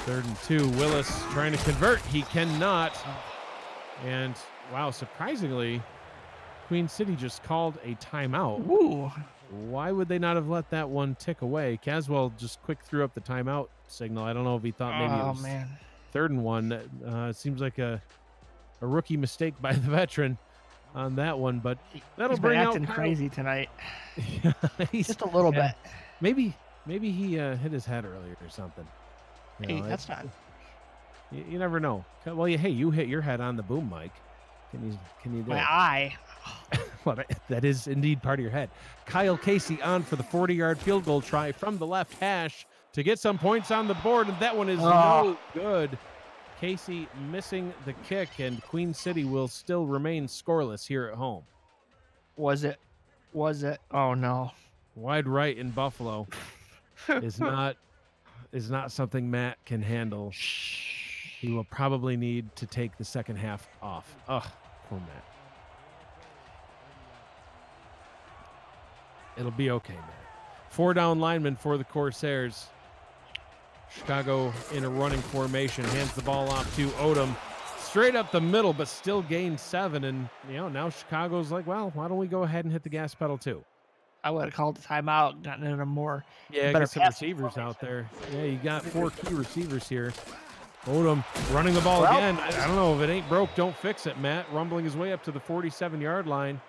3rd and 2. Willis trying to convert. He cannot. And wow, surprisingly, Queen City just called a timeout. Ooh. Why would they not have let that one tick away? Caswell just quick threw up the timeout signal. I don't know if he thought maybe it was 3rd and 1. It seems like a rookie mistake by the veteran on that one, but that'll bring out acting crazy tonight. He's just a little bit. Maybe he hit his head earlier or something. Hey, that's not. You never know. Well, you hit your head on the boom mic. Can you do My it? eye. Well, that is indeed part of your head. Kyle Casey on for the 40-yard field goal try from the left hash to get some points on the board, and that one is no good. Casey missing the kick, and Queen City will still remain scoreless here at home. Was it? Oh no. Wide right in Buffalo is not something Matt can handle. He will probably need to take the second half off. Ugh, poor Matt. It'll be okay, Matt. 4 down linemen for the Corsairs. Chicago in a running formation, hands the ball off to Odom. Straight up the middle, but still gained 7. And, now Chicago's like, well, why don't we go ahead and hit the gas pedal too? I would have called the timeout, gotten in a more. Yeah, get some receivers out there. Yeah, you got 4 key receivers here. Odom running the ball again. I don't know. If it ain't broke, don't fix it, Matt. Rumbling his way up to the 47-yard line.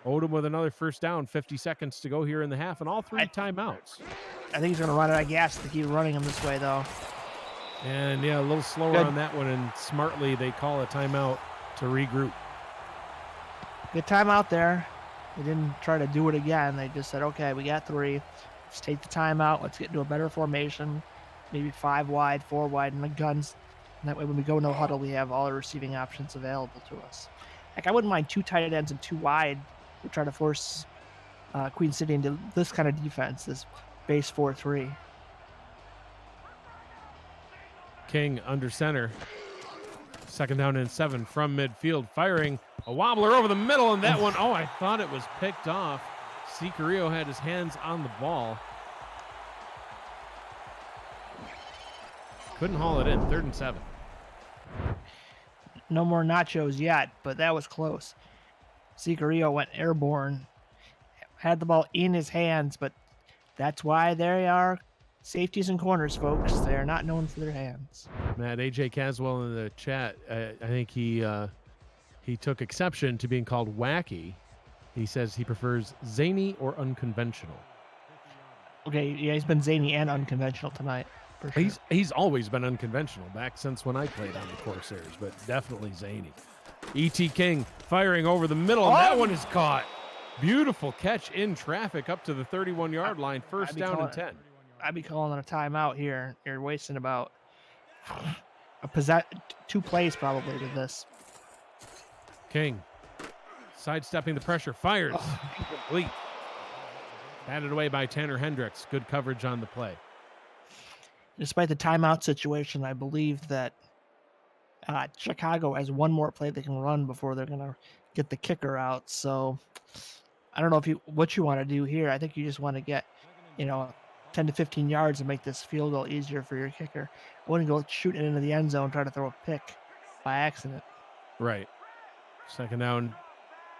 Odom with another first down, 50 seconds to go here in the half, and all 3 timeouts. I think he's going to run out of gas to keep running him this way, though. And, a little slower on that one, and smartly they call a timeout to regroup. Good timeout there. They didn't try to do it again. They just said, okay, we got 3. Let's take the timeout. Let's get into a better formation. Maybe 5 wide, 4 wide, and the guns. And that way when we go no huddle, we have all our receiving options available to us. Heck, I wouldn't mind 2 tight ends and 2 wide. We try to force Queen City into this kind of defense, this base 4-3. King under center. 2nd down and 7 from midfield, firing a wobbler over the middle, and that one, I thought it was picked off. Sicario had his hands on the ball. Couldn't haul it in. 3rd and 7. No more nachos yet, but that was close. Sicario went airborne, had the ball in his hands, but that's why they are safeties and corners, folks. They're not known for their hands. Matt, AJ Caswell in the chat, I think he took exception to being called wacky. He says he prefers zany or unconventional. Okay, yeah, he's been zany and unconventional tonight. For sure. He's always been unconventional back since when I played on the Corsairs, but definitely zany. E.T. King firing over the middle, and that one is caught. Beautiful catch in traffic up to the 31-yard line. First down and 10. I'd be calling on a timeout here. You're wasting about 2 plays probably to this. King sidestepping the pressure, fires. Complete. Batted away by Tanner Hendricks. Good coverage on the play. Despite the timeout situation, I believe that Chicago has 1 more play they can run before they're going to get the kicker out. So I don't know what you want to do here. I think you just want to get, 10 to 15 yards and make this field goal easier for your kicker. I wouldn't go shoot it into the end zone, try to throw a pick by accident. Right. 2nd down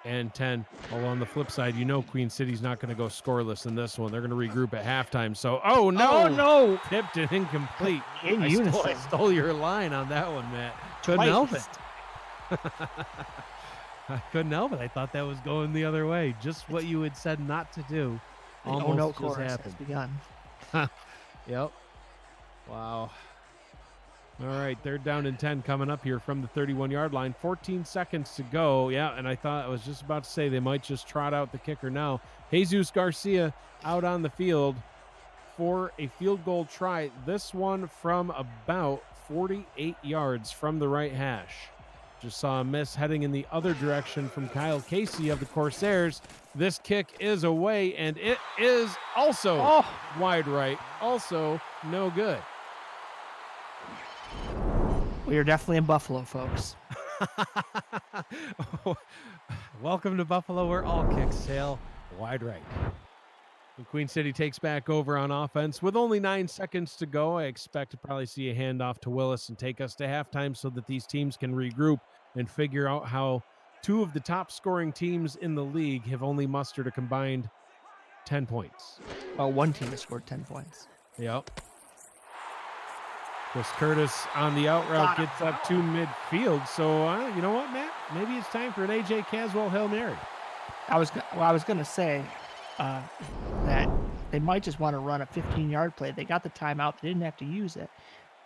and 10. Although on the flip side, Queen City's not going to go scoreless in this one. They're going to regroup at halftime. So, no! Tipped and incomplete. I stole your line on that one, Matt. Couldn't help it. I couldn't help it. I thought that was going the other way. Just what you had said not to do. Almost just happened. Has begun. Yep. Wow. All right, third down and 10 coming up here from the 31-yard line. 14 seconds to go. Yeah, and I was just about to say they might just trot out the kicker now. Jesus Garcia out on the field for a field goal try. This one from about 48 yards from the right hash. Just saw a miss heading in the other direction from Kyle Casey of the Corsairs. This kick is away, and it is also wide right. Also no good. We are definitely in Buffalo, folks. Welcome to Buffalo, where all kicks sail wide right. And Queen City takes back over on offense with only 9 seconds to go. I expect to probably see a handoff to Willis and take us to halftime so that these teams can regroup and figure out how two of the top scoring teams in the league have only mustered a combined 10 points. Well, one team has scored 10 points. Yep. Chris Curtis on the out route gets up to midfield. So, you know what, Matt? Maybe it's time for an A.J. Caswell Hail Mary. I was going to say that they might just want to run a 15-yard play. They got the timeout. They didn't have to use it.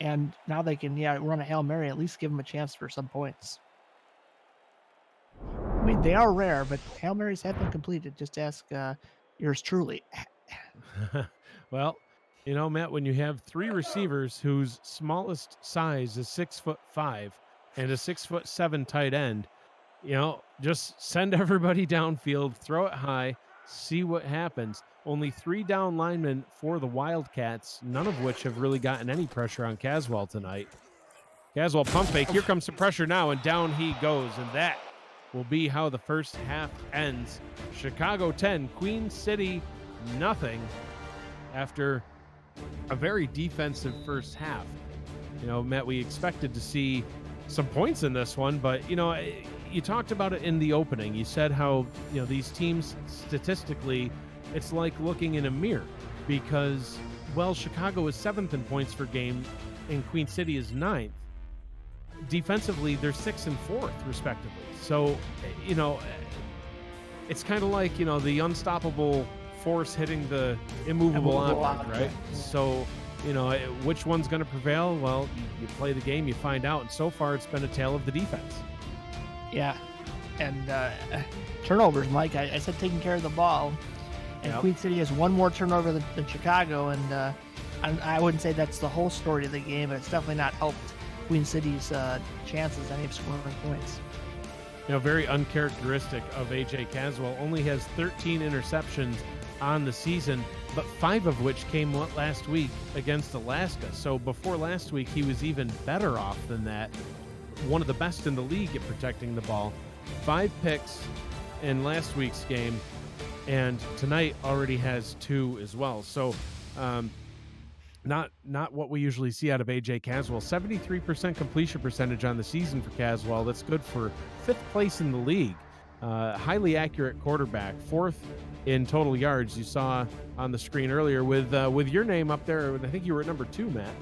And now they can, run a Hail Mary, at least give them a chance for some points. I mean, they are rare, but Hail Marys have been completed. Just ask yours truly. Well, Matt, when you have three receivers whose smallest size is 6'5" and a 6'7" tight end, just send everybody downfield, throw it high, see what happens. Only 3 down linemen for the Wildcats, none of which have really gotten any pressure on Caswell tonight. Caswell pump fake. Here comes some pressure now, and down he goes, and that will be how the first half ends. Chicago 10, Queen City nothing after a very defensive first half. Matt, we expected to see some points in this one, but, you talked about it in the opening. You said how, these teams statistically, it's like looking in a mirror because, Chicago is 7th in points per game and Queen City is 9th. Defensively, they're 6th and 4th, respectively. So, it's kind of like, the unstoppable force hitting the immovable object, right? So, which one's going to prevail? Well, you play the game, you find out. And so far, it's been a tale of the defense. Yeah. And turnovers, Mike. I said taking care of the ball. And Queen City has one more turnover than Chicago. And I wouldn't say that's the whole story of the game, but it's definitely not helped Queen City's chances any of scoring points. Very uncharacteristic of A.J. Caswell. Only has 13 interceptions on the season, but 5 of which came last week against Alaska. So before last week, he was even better off than that. One of the best in the league at protecting the ball. 5 picks in last week's game, and tonight already has 2 as well. So not what we usually see out of A.J. Caswell. 73% completion percentage on the season for Caswell. That's good for 5th place in the league. Highly accurate quarterback, 4th in total yards. You saw on the screen earlier with your name up there. I think you were at number 2, Matt.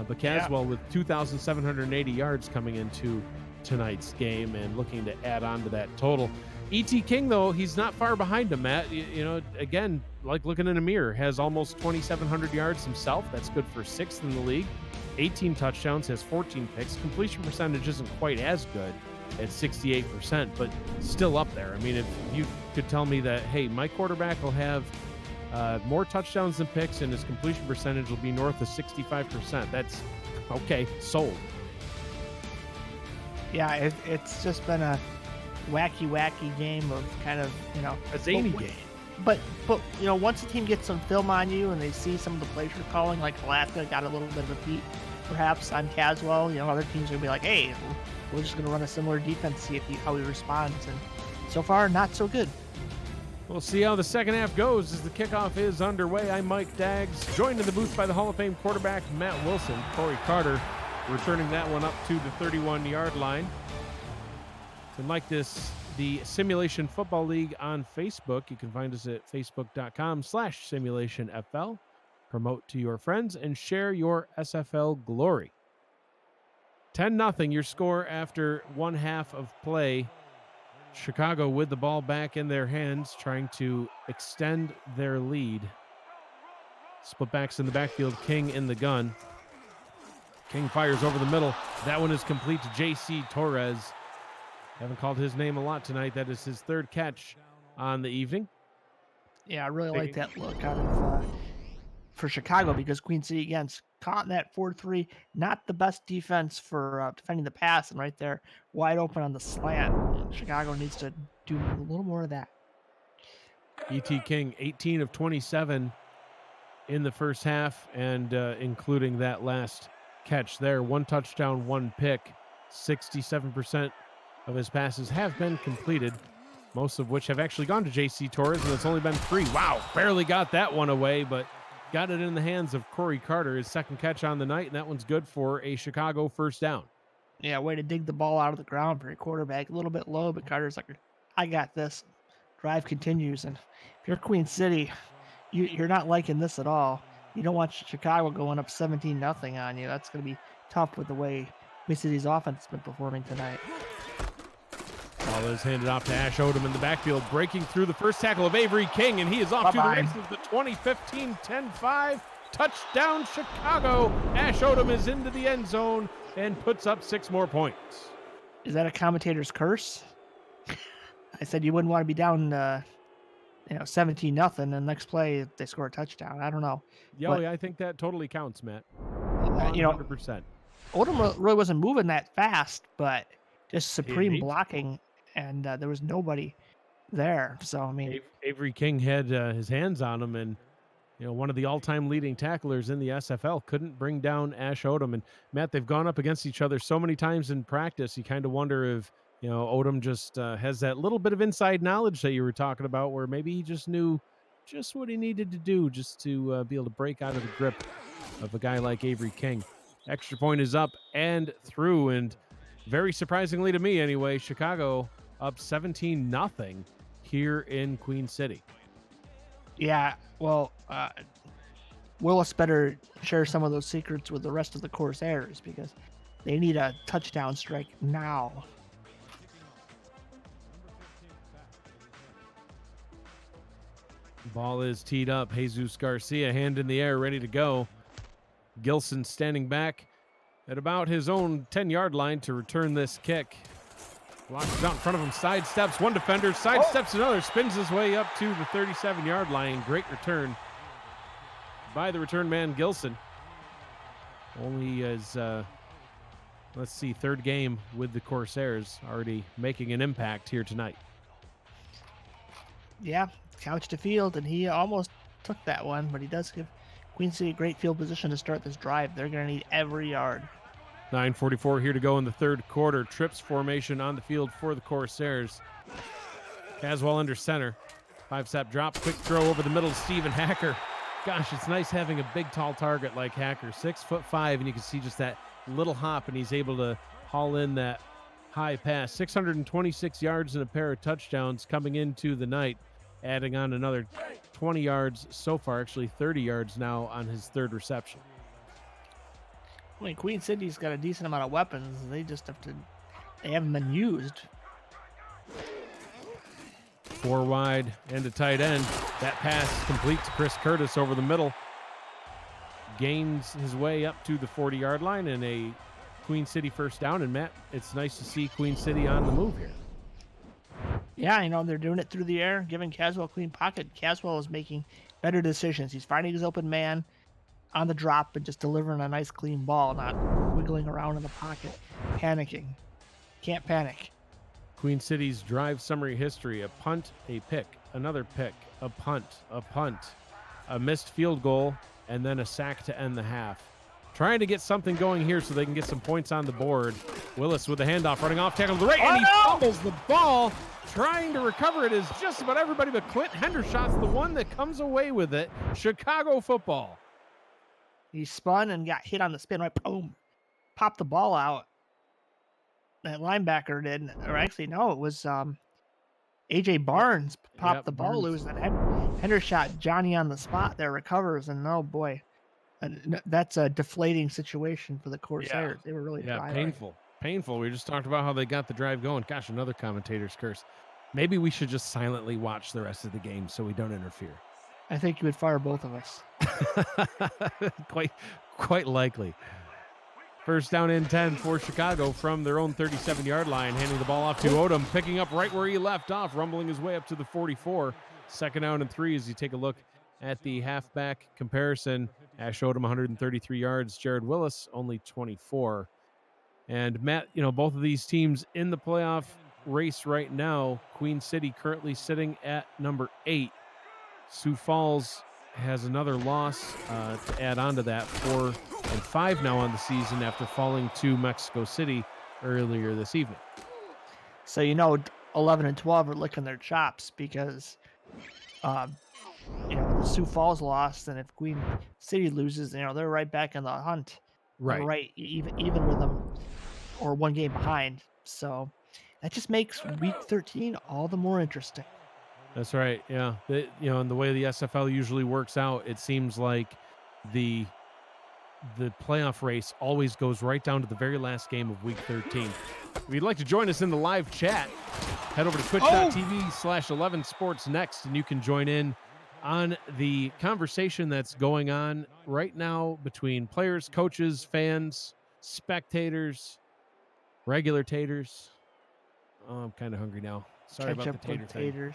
But Caswell with 2,780 yards coming into tonight's game and looking to add on to that total. E.T. King, though, he's not far behind him, Matt. Again, like looking in a mirror, has almost 2,700 yards himself. That's good for 6th in the league. 18 touchdowns, has 14 picks. Completion percentage isn't quite as good at 68%, but still up there. I mean, if you could tell me that, hey, my quarterback will have more touchdowns than picks and his completion percentage will be north of 65%, that's okay, sold. Yeah, it's just been a wacky game of kind of, a zany game. But once a team gets some film on you and they see some of the plays you're calling, like Alaska got a little bit of a beat perhaps on Caswell, other teams are going to be like, hey, we're just going to run a similar defense, see how he responds. And so far, not so good. We'll see how the second half goes as the kickoff is underway. I'm Mike Daggs, joined in the booth by the Hall of Fame quarterback Matt Wilson. Corey Carter returning that one up to the 31-yard line. And like this, the Simulation Football League on Facebook. You can find us at facebook.com/simulationfl. Promote to your friends and share your SFL glory. 10-0 your score after one half of play. Chicago with the ball back in their hands, trying to extend their lead. Split backs in the backfield, King in the gun. King fires over the middle. That one is complete to J.C. Torres. Haven't called his name a lot tonight. That is his third catch on the evening. Yeah, I really like that look out of for Chicago, because Queen City, again, caught in that 4-3. Not the best defense for defending the pass, and right there, wide open on the slant. Chicago needs to do a little more of that. E.T. King, 18 of 27 in the first half, and including that last catch there. 1 touchdown, 1 pick. 67% of his passes have been completed, most of which have actually gone to J.C. Torres, and it's only been 3. Wow, barely got that one away, but got it in the hands of Corey Carter, his second catch on the night, and that one's good for a Chicago first down. Yeah, way to dig the ball out of the ground for your quarterback. A little bit low, but Carter's like, I got this. Drive continues, and if you're Queen City, you're not liking this at all. You don't want Chicago going up 17-0 on you. That's going to be tough with the way Queen City's offense has been performing tonight. Ball is handed off to Ash Odom in the backfield, breaking through the first tackle of Avery King, and he is off to the races. The 2015 10-5 touchdown Chicago. Ash Odom is into the end zone and puts up 6 more points. Is that a commentator's curse? I said you wouldn't want to be down 17-0, and next play they score a touchdown. I don't know. Yeah, I think that totally counts, Matt. 100%. Odom really wasn't moving that fast, but just supreme blocking, and there was nobody there. So, I mean, Avery King had his hands on him, and one of the all-time leading tacklers in the SFL couldn't bring down Ash Odom. And Matt, they've gone up against each other so many times in practice. You kind of wonder if Odom just has that little bit of inside knowledge that you were talking about, where maybe he just knew just what he needed to do just to be able to break out of the grip of a guy like Avery King. Extra point is up and through, and very surprisingly to me anyway, Chicago up 17-0 here in Queen City. Yeah, well, Willis better share some of those secrets with the rest of the Corsairs, because they need a touchdown strike now. Ball is teed up. Jesus Garcia, hand in the air, ready to go. Gilson standing back at about his own 10-yard line to return this kick. Launches out in front of him, sidesteps one defender, sidesteps another, spins his way up to the 37-yard line. Great return by the return man, Gilson. Only his, third game with the Corsairs, already making an impact here tonight. Yeah, couch to field, and he almost took that one, but he does give Queen City a great field position to start this drive. They're going to need every yard. 9:44 here to go in the third quarter. Trips formation on the field for the Corsairs. Caswell under center. 5-step drop, quick throw over the middle to Steven Hacker. Gosh, it's nice having a big, tall target like Hacker. 6'5", and you can see just that little hop, and he's able to haul in that high pass. 626 yards and a pair of touchdowns coming into the night, adding on another 20 yards so far, actually 30 yards now on his third reception. I mean, Queen City's got a decent amount of weapons. They haven't been used. 4 wide and a tight end. That pass complete to Chris Curtis over the middle. Gains his way up to the 40-yard line and a Queen City first down. And Matt, it's nice to see Queen City on the move here. Yeah, they're doing it through the air, giving Caswell a clean pocket. Caswell is making better decisions. He's finding his open man on the drop and just delivering a nice clean ball, not wiggling around in the pocket, panicking. Can't panic. Queen City's drive summary history: a punt, a pick, another pick, a punt, a missed field goal, and then a sack to end the half. Trying to get something going here so they can get some points on the board. Willis with the handoff, running off, tackle to the right, and he fumbles the ball. Trying to recover it is just about everybody, but Clint Hendershot's the one that comes away with it. Chicago football. He spun and got hit on the spin, right? Boom. Popped the ball out. That linebacker did. Or actually, no, it was A.J. Barnes popped the ball loose. And Hendershot, Johnny on the spot there, recovers. And oh, boy. That's a deflating situation for the Corsairs. They were really driving. Painful. We just talked about how they got the drive going. Gosh, another commentator's curse. Maybe we should just silently watch the rest of the game so we don't interfere. I think you would fire both of us. Quite likely. First down and 10 for Chicago from their own 37-yard line, handing the ball off to Odom, picking up right where he left off, rumbling his way up to the 44. Second down and 3 as you take a look at the halfback comparison. Ash Odom, 133 yards. Jared Willis, only 24. And Matt, both of these teams in the playoff race right now. Queen City currently sitting at number 8. Sioux Falls has another loss to add on to that, 4-5 now on the season after falling to Mexico City earlier this evening. So 11 and 12 are licking their chops because the Sioux Falls lost, and if Queen City loses, they're right back in the hunt. Right, even with them or one game behind. So that just makes week 13 all the more interesting. That's right. Yeah. And the way the SFL usually works out, it seems like the playoff race always goes right down to the very last game of week 13. If you'd like to join us in the live chat, head over to twitch.tv/11 sports next, and you can join in on the conversation that's going on right now between players, coaches, fans, spectators, regular taters. Oh, I'm kind of hungry now. Sorry about the tater thing.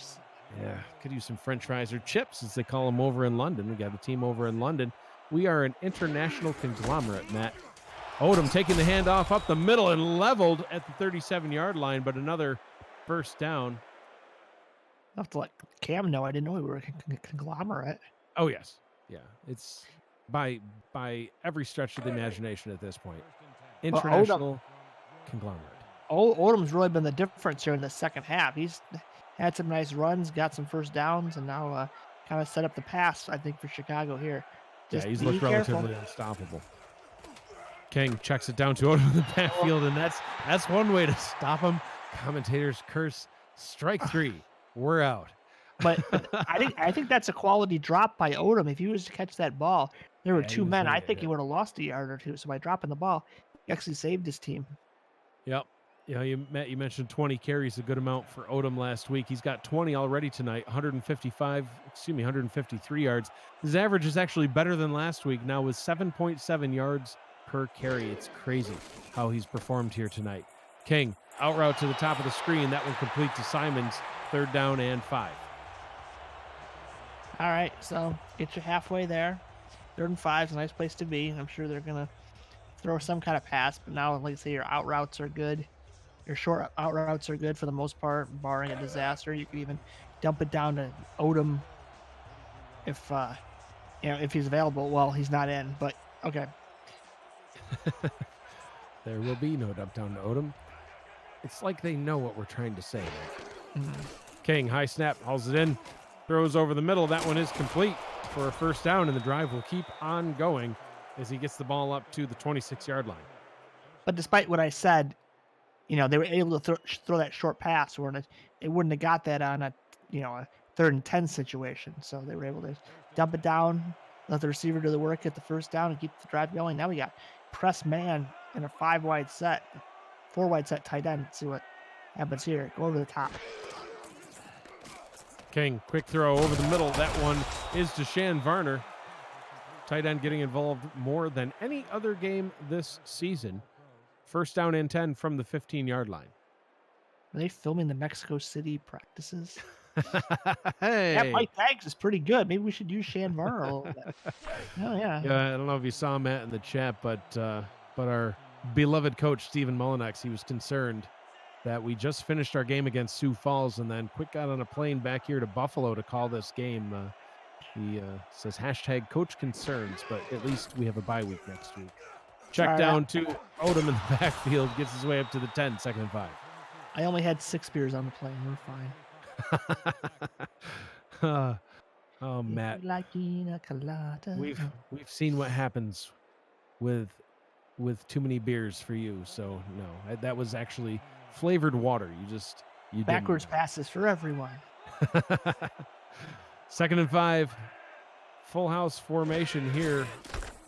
Yeah, could use some french fries or chips, as they call them over in London. We got a team over in London. We are an international conglomerate, Matt. Odom taking the handoff up the middle and leveled at the 37-yard line, but another first down. I have to let Cam know I didn't know we were a conglomerate. Oh, yes. Yeah, it's by every stretch of the imagination at this point. International conglomerate. Odom's really been the difference here in the second half. He's had some nice runs, got some first downs, and now kind of set up the pass, I think, for Chicago here. He's looked relatively unstoppable. King checks it down to Odom in the backfield, and that's one way to stop him. Commentators curse, strike 3. We're out. But I think that's a quality drop by Odom. If he was to catch that ball, there were two men. I think he would have lost a yard or two. So by dropping the ball, he actually saved his team. Yep. You mentioned 20 carries, a good amount for Odom last week. He's got 20 already tonight, 153 yards. His average is actually better than last week now with 7.7 yards per carry. It's crazy how he's performed here tonight. King, out route to the top of the screen. That one complete to Simons. Third down and 5. All right, so get you halfway there. 3rd and 5 is a nice place to be. I'm sure they're going to throw some kind of pass, but now, like I say, your out routes are good. Your short out routes are good for the most part, barring a disaster. You could even dump it down to Odom if he's available. Well, he's not in, but okay. There will be no dump down to Odom. It's like they know what we're trying to say. King, high snap, hauls it in, throws over the middle. That one is complete for a first down, and the drive will keep on going as he gets the ball up to the 26-yard line. But despite what I said, they were able to throw that short pass, where they wouldn't have got that on a 3rd and 10 situation. So they were able to dump it down, let the receiver do the work, get the first down, and keep the drive going. Now we got press man in a 4-wide set tight end. Let's see what happens here. Go over the top. King, quick throw over the middle. That one is to Shan Varner. Tight end getting involved more than any other game this season. First down and 10 from the 15-yard line. Are they filming the Mexico City practices? Hey. That Mike Tags is pretty good. Maybe we should use Shan Varner a little bit. Oh, yeah. Yeah, I don't know if you saw Matt in the chat, but our beloved coach, Stephen Mullinex, he was concerned that we just finished our game against Sioux Falls and then quick got on a plane back here to Buffalo to call this game. He says hashtag coach concerns, but at least we have a bye week next week. Check down to Odom in the backfield, gets his way up to the 10, 2nd and 5. I only had 6 beers on the plane. We're fine. Oh, Matt. Like pina colada. We've seen what happens with too many beers for you. So no, that was actually flavored water. You backwards passes for everyone. 2nd and 5. Full house formation here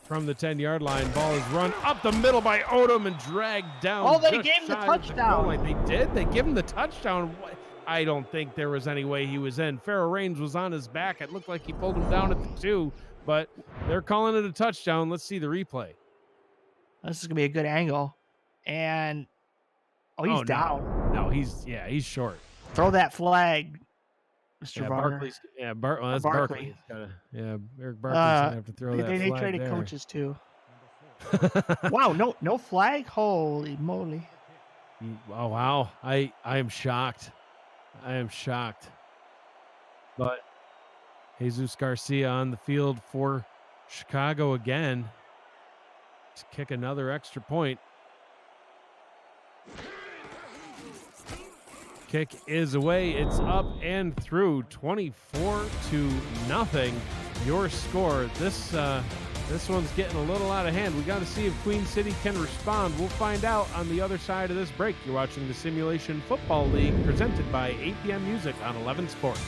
from the 10-yard line. Ball is run up the middle by Odom and dragged down. Oh, they gave him the touchdown. They did? They give him the touchdown? I don't think there was any way he was in. Pharaoh Reigns was on his back. It looked like he pulled him down at the 2, but they're calling it a touchdown. Let's see the replay. This is gonna be a good angle. And he's Oh, down. no. No, he's short. Throw that flag, Mr. Yeah, Varner. Barkley's. Yeah, well, that's Barkley. Barkley. Eric Barkley's gonna have to throw that They flag traded there. coaches too. Wow, no flag. Holy moly! Oh wow, I am shocked. I am shocked. But Jesus Garcia on the field for Chicago again to kick another extra point. Kick is away. It's up and through. 24-0. Your score. This one's getting a little out of hand. We got to see if Queen City can respond. We'll find out on the other side of this break. You're watching the Simulation Football League presented by APM Music on 11 Sports.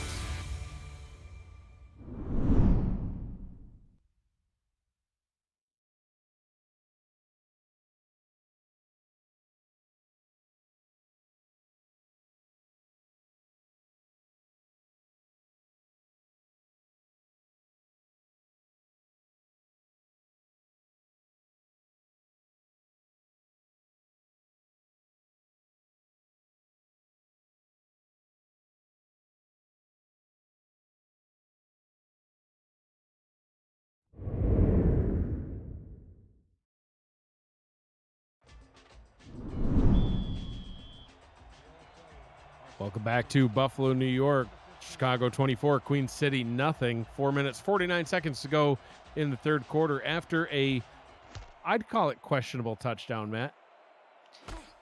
Welcome back to Buffalo, New York. Chicago 24, Queen City nothing. 4 minutes, 49 seconds to go in the third quarter after I'd call it questionable touchdown, Matt.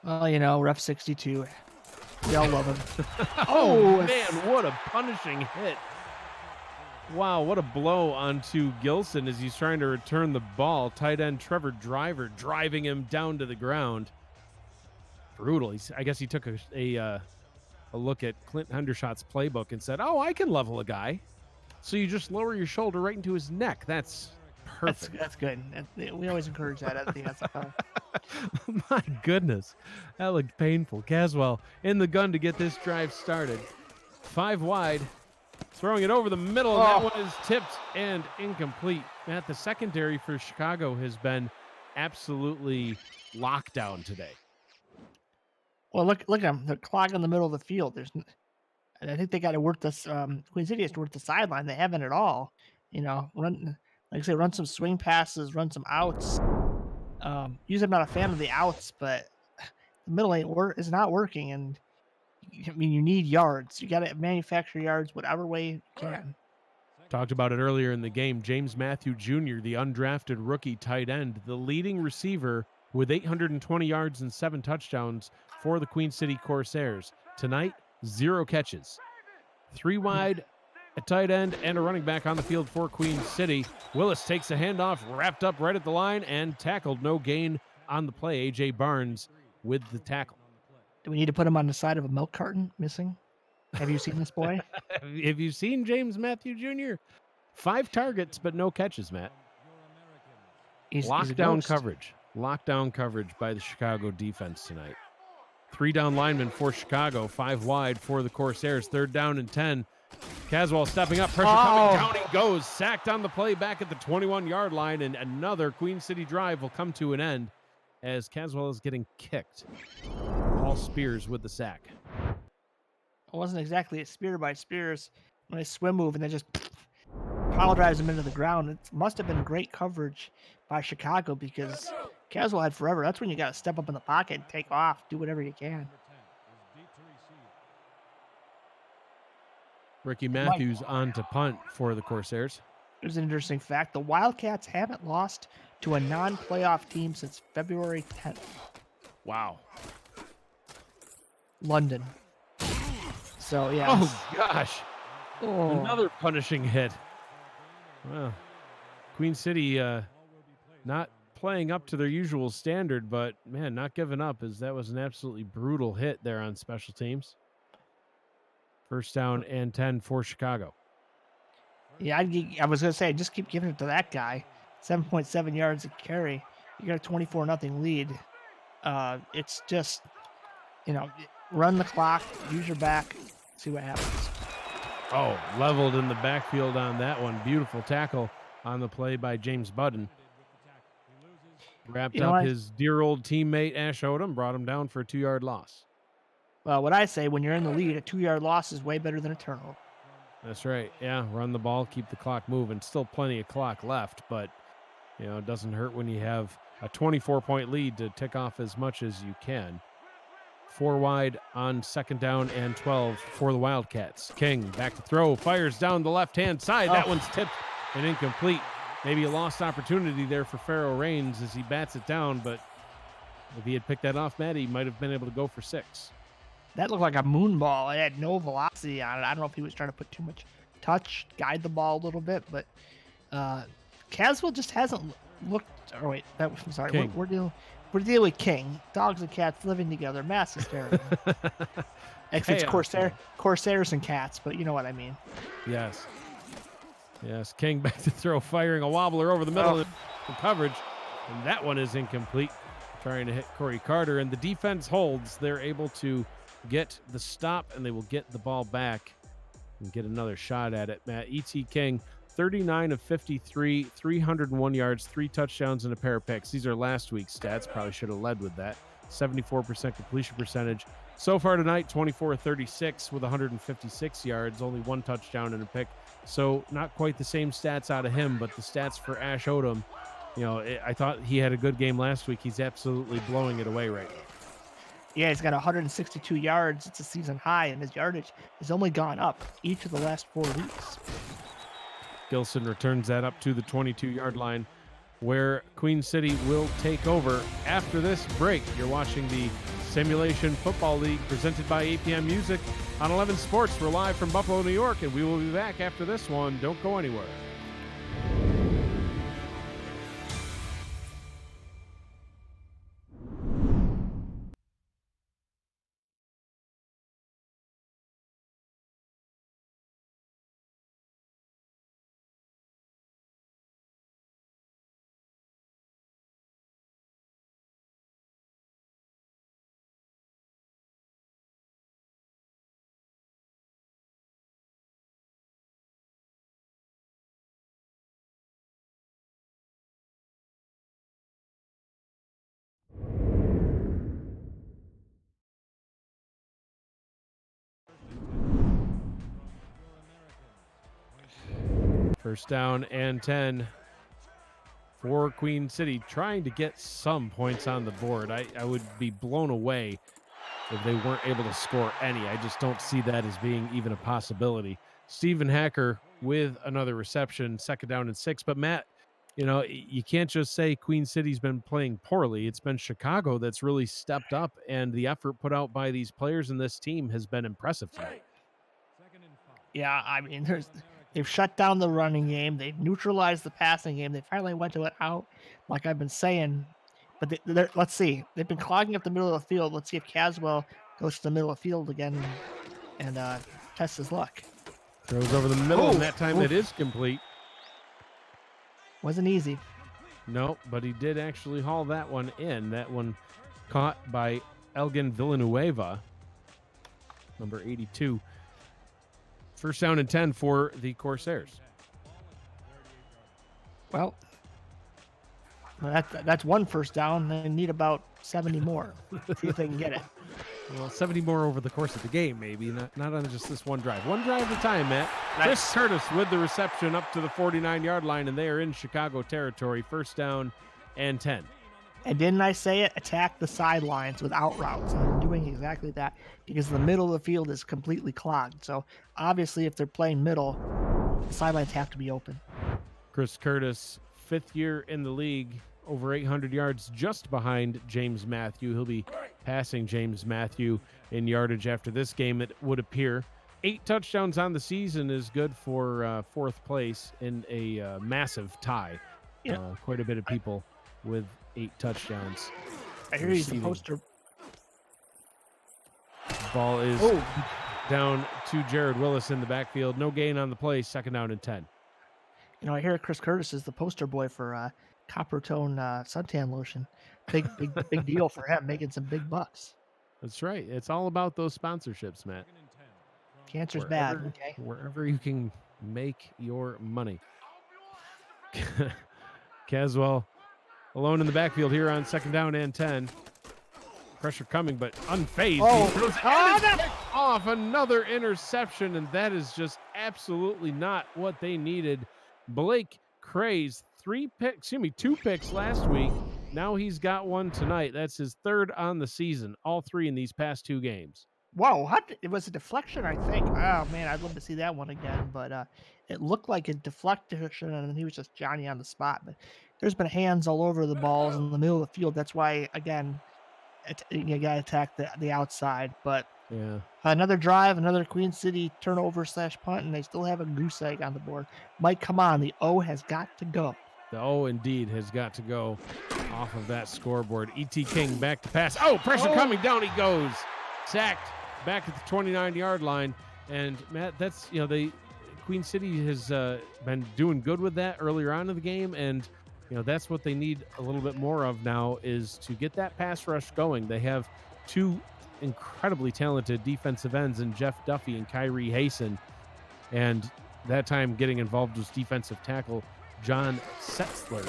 Well, ref 62. We all love him. Oh, man, what a punishing hit. Wow, what a blow onto Gilson as he's trying to return the ball. Tight end Trevor Driver driving him down to the ground. Brutal. I guess he took a look at Clint Hendershot's playbook and said, I can level a guy. So you just lower your shoulder right into his neck. That's perfect. That's good. We always encourage that at the NFL. My goodness. That looked painful. Caswell in the gun to get this drive started. 5 wide. Throwing it over the middle, and that one is tipped and incomplete. Matt, the secondary for Chicago has been absolutely locked down today. Well, look at them. They're clogging in the middle of the field. And I think they got to work this. Queen City has to work the sideline. They haven't at all. Run some swing passes, run some outs. Usually I'm not a fan of the outs, but the middle is not working. And I mean, you need yards. You got to manufacture yards whatever way you can. Talked about it earlier in the game. James Matthew Jr., the undrafted rookie tight end, the leading receiver with 820 yards and 7 touchdowns for the Queen City Corsairs. Tonight, 0 catches. 3 wide, a tight end, and a running back on the field for Queen City. Willis takes a handoff, wrapped up right at the line, and tackled. No gain on the play. A.J. Barnes with the tackle. Do we need to put him on the side of a milk carton missing? Have you seen this boy? Have you seen James Matthew Jr.? 5 targets, but no catches, Matt. He's a Lockdown ghost. coverage. Lockdown coverage by the Chicago defense tonight. 3 down linemen for Chicago, 5 wide for the Corsairs. 3rd down and 10. Caswell stepping up, pressure coming, down he goes. Sacked on the play back at the 21-yard line, and another Queen City drive will come to an end as Caswell is getting kicked. Paul Spears with the sack. It wasn't exactly a spear by Spears. When a swim move and then just pile drives him into the ground. It must have been great coverage by Chicago because Caswell had forever. That's when you got to step up in the pocket and take off, do whatever you can. Ricky Matthews on to punt for the Corsairs. There's an interesting fact. The Wildcats haven't lost to a non-playoff team since February 10th. Wow. London. So, yeah. Oh, gosh. Another punishing hit. Well, Queen City not playing up to their usual standard, but, man, not giving up as that was an absolutely brutal hit there on special teams. 1st down and 10 for Chicago. Yeah, I was going to say, just keep giving it to that guy. 7.7 yards a carry. You got a 24-0 lead. It's just, run the clock, use your back, see what happens. Oh, leveled in the backfield on that one. Beautiful tackle on the play by James Budden. Wrapped You know up what? his dear old teammate Ash Odom, brought him down for a 2-yard loss. Well, what I say, when you're in the lead, a 2-yard loss is way better than a turnover. That's right. Yeah, run the ball, keep the clock moving. Still plenty of clock left, but it doesn't hurt when you have a 24-point lead to tick off as much as you can. 4 wide on 2nd down and 12 for the Wildcats. King back to throw, fires down the left-hand side. That one's tipped and incomplete. Maybe a lost opportunity there for Pharaoh Reigns as he bats it down, but if he had picked that off, Matt, he might have been able to go for 6. That looked like a moon ball. It had no velocity on it. I don't know if he was trying to put too much touch, guide the ball a little bit, but Caswell just hasn't looked. Oh wait, I'm sorry. King. We're dealing with King. Dogs and cats living together. Mass hysteria. Actually, it's Corsairs and cats, but you know what I mean. Yes. King back to throw, firing a wobbler over the middle of the coverage, and that one is incomplete. Trying to hit Corey Carter, and the defense holds. They're able to get the stop, and they will get the ball back and get another shot at it. Matt, E.T. King, 39 of 53, 301 yards, 3 touchdowns, and a pair of picks. These are last week's stats. Probably should have led with that. 74% completion percentage. So far tonight, 24 of 36 with 156 yards, only 1 touchdown and a pick. So not quite the same stats out of him, but the stats for Ash Odom, I thought he had a good game last week. He's absolutely blowing it away right now. Yeah, he's got 162 yards. It's a season high, and his yardage has only gone up each of the last 4 weeks. Gilson returns that up to the 22-yard line, where Queen City will take over after this break. You're watching the Simulation Football League presented by APM Music on 11 Sports. We're live from Buffalo, New York, and we will be back after this one. Don't go anywhere. First down and 10 for Queen City, trying to get some points on the board. I would be blown away if they weren't able to score any. I just don't see that as being even a possibility. Stephen Hacker with another reception, 2nd down and 6. But Matt, you can't just say Queen City's been playing poorly. It's been Chicago that's really stepped up, and the effort put out by these players and this team has been impressive tonight. Yeah, I mean, they've shut down the running game. They've neutralized the passing game. They finally went to it out, like I've been saying. But let's see. They've been clogging up the middle of the field. Let's see if Caswell goes to the middle of the field again and tests his luck. Throws over the middle, and that time it is complete. Wasn't easy. No, but he did actually haul that one in. That one caught by Elgin Villanueva, number 82. First down and 10 for the Corsairs. Well, that's one first down. They need about 70 more. See if they can get it. Well, 70 more over the course of the game, maybe. Not on just this one drive. One drive at a time, Matt. Nice. Chris Curtis with the reception up to the 49-yard line, and they are in Chicago territory. First down and 10. And didn't I say it? Attack the sidelines with out routes. And they're doing exactly that because the middle of the field is completely clogged. So obviously, if they're playing middle, the sidelines have to be open. Chris Curtis, 5th year in the league, over 800 yards, just behind James Matthew. He'll be passing James Matthew in yardage after this game, it would appear. 8 touchdowns on the season is good for 4th place in a massive tie. Yeah. Quite a bit of people with 8 touchdowns. I hear he's the poster. Ball is down to Jared Willis in the backfield. No gain on the play. 2nd down and 10. I hear Chris Curtis is the poster boy for Copper Tone suntan lotion. Big deal for him, making some big bucks. That's right. It's all about those sponsorships, Matt. Cancer's bad. Okay. Wherever you can make your money. Caswell alone in the backfield here on 2nd down and 10. Pressure coming, but unfazed. Oh. He throws it and it's picked off. Another interception, and that is just absolutely not what they needed. Blake Craze, 2 picks last week. Now he's got one tonight. That's his 3rd on the season, all 3 in these past 2 games. Whoa, it was a deflection, I think. Oh man, I'd love to see that one again, but it looked like a deflection, and he was just Johnny on the spot. But there's been hands all over the balls in the middle of the field. That's why, again, you got to attack the outside. But Yeah. another drive, another Queen City turnover / punt, and they still have a goose egg on the board. Mike, come on, the O has got to go. The O indeed has got to go off of that scoreboard. E.T. King back to pass. Oh, pressure coming. Down he goes. Sacked back at the 29-yard line. And Matt, that's, Queen City has been doing good with that earlier on in the game. And, that's what they need a little bit more of now, is to get that pass rush going. They have 2 incredibly talented defensive ends in Jeff Duffy and Kyrie Hasten. And that time getting involved was defensive tackle John Setzer.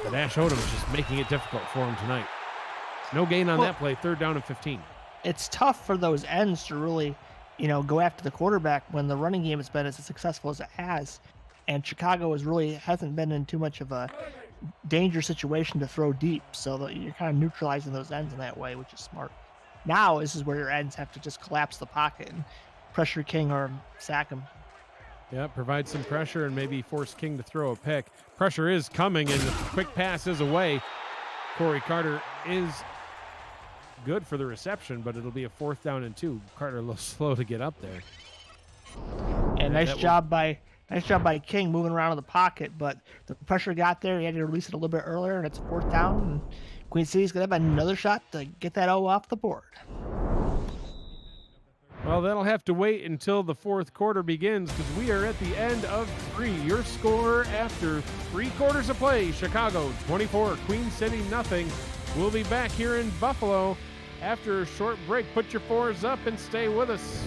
But Ash Odom's just making it difficult for him tonight. No gain on that play, 3rd down and 15. It's tough for those ends to really, go after the quarterback when the running game has been as successful as it has. And Chicago hasn't been in too much of a danger situation to throw deep. So you're kind of neutralizing those ends in that way, which is smart. Now, this is where your ends have to just collapse the pocket and pressure King or sack him. Yeah, provide some pressure and maybe force King to throw a pick. Pressure is coming, and the quick pass is away. Corey Carter is good for the reception, but it'll be a 4th down and 2. Carter a little slow to get up there. And nice job by King moving around in the pocket, but the pressure got there. He had to release it a little bit earlier, and it's a 4th down. And Queen City's going to have another shot to get that O off the board. Well, that'll have to wait until the 4th quarter begins, because we are at the end of 3. Your score after 3 quarters of play: Chicago 24, Queen City nothing. We'll be back here in Buffalo after a short break. Put your 4s up and stay with us.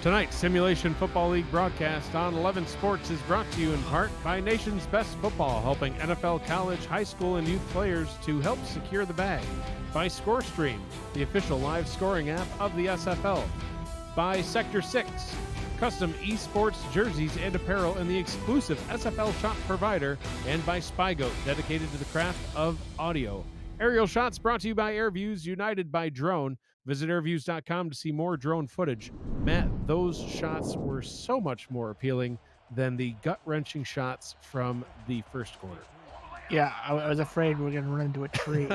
Tonight's Simulation Football League broadcast on 11 Sports is brought to you in part by Nation's Best Football, helping NFL, college, high school, and youth players to help secure the bag. By ScoreStream, the official live scoring app of the SFL. By Sector 6, custom esports jerseys and apparel and the exclusive SFL shot provider. And by SpyGoat, dedicated to the craft of audio. Aerial shots brought to you by AirViews, united by drone. Visit airviews.com to see more drone footage. Matt, those shots were so much more appealing than the gut-wrenching shots from the first quarter. Yeah, I was afraid we were going to run into a tree.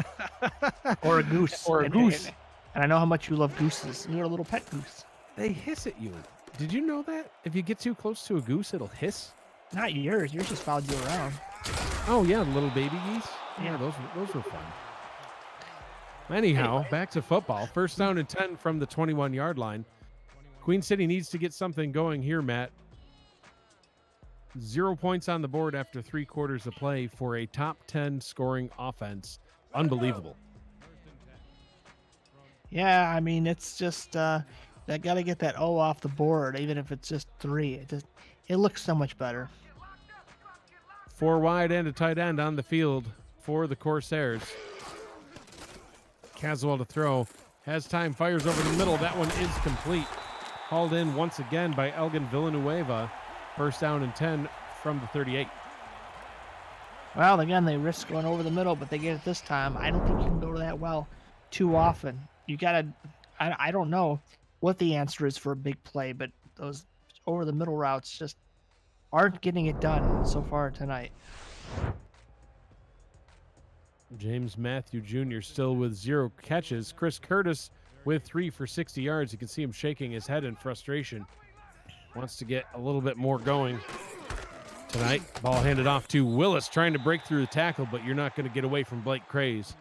Or a goose. Or a goose. And I know how much you love gooses. You're a little pet goose. They hiss at you. Did you know that? If you get too close to a goose, it'll hiss? Not yours. Yours just followed you around. Oh, yeah, the little baby geese? Yeah. Those were fun. Anyhow, back to football. First down and 10 from the 21-yard line. Queen City needs to get something going here, Matt. 0 points on the board after 3 quarters of play for a top 10 scoring offense. Unbelievable. Yeah, I mean, it's just they got to get that O off the board, even if it's just 3. It looks so much better. 4 wide and a tight end on the field for the Corsairs. Caswell to throw. Has time, fires over the middle. That one is complete. Hauled in once again by Elgin Villanueva. First down and 10 from the 38. Well, again, they risk going over the middle, but they get it this time. I don't think you can go that well too often. You got to, I don't know what the answer is for a big play, but those over the middle routes just aren't getting it done so far tonight. James Matthew Jr. still with 0 catches. Chris Curtis with 3 for 60 yards. You can see him shaking his head in frustration. Wants to get a little bit more going tonight. Ball handed off to Willis, trying to break through the tackle, but you're not going to get away from Blake Craze.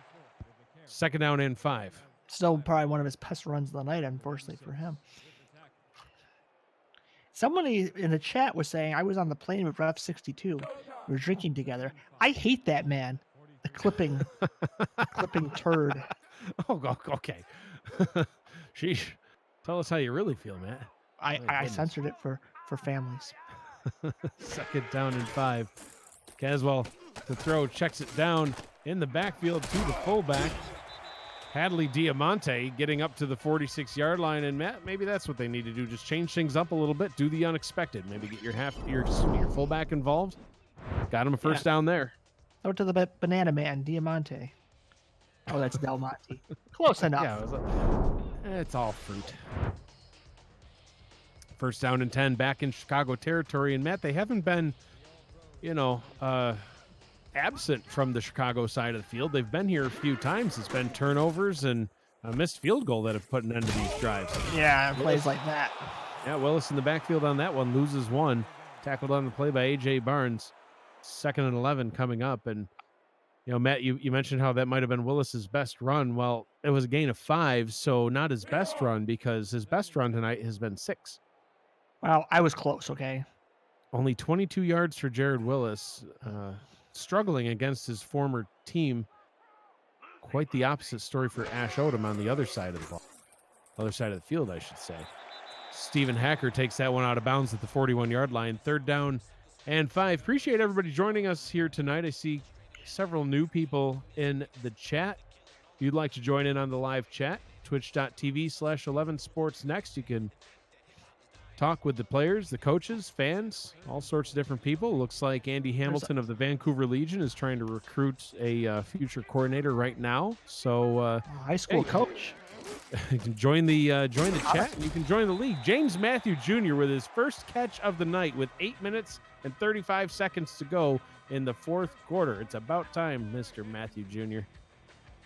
Second down and 5. Still probably one of his best runs of the night, unfortunately for him. Somebody in the chat was saying, I was on the plane with Ref 62. We were drinking together. I hate that man. The clipping turd. Oh, okay. Sheesh. Tell us how you really feel, Matt. I censored it for families. Second down and 5. Caswell to throw, checks it down in the backfield to the fullback. Hadley Diamante getting up to the 46-yard line, and Matt, maybe that's what they need to do. Just change things up a little bit, do the unexpected. Maybe get your fullback involved. Got him a first down there. Over to the banana man, Diamante. Oh, that's Del Monte. Close enough. Yeah, it's all fruit. First down and 10 back in Chicago territory. And Matt, they haven't been, absent from the Chicago side of the field. They've been here a few times. It's been turnovers and a missed field goal that have put an end to these drives. Yeah, plays like that. Yeah, Willis in the backfield on that one, loses 1. Tackled on the play by A.J. Barnes. Second and 11 coming up. And, Matt, you mentioned how that might have been Willis's best run. Well, it was a gain of 5, so not his best run, because his best run tonight has been 6. Well, I was close, okay? Only 22 yards for Jared Willis, struggling against his former team. Quite the opposite story for Ash Odom on the other side of the ball. Other side of the field, I should say. Stephen Hacker takes that one out of bounds at the 41-yard line. Third down and 5. Appreciate everybody joining us here tonight. I see several new people in the chat. If you'd like to join in on the live chat, twitch.tv/11sportsnext. You can talk with the players, the coaches, fans, all sorts of different people. Looks like Andy Hamilton of the Vancouver Legion is trying to recruit a future coordinator right now. So high school coach. You can join the chat, and you can join the league. James Matthew Jr. with his first catch of the night with 8 minutes and 35 seconds to go in the fourth quarter. It's about time, Mr. Matthew Jr.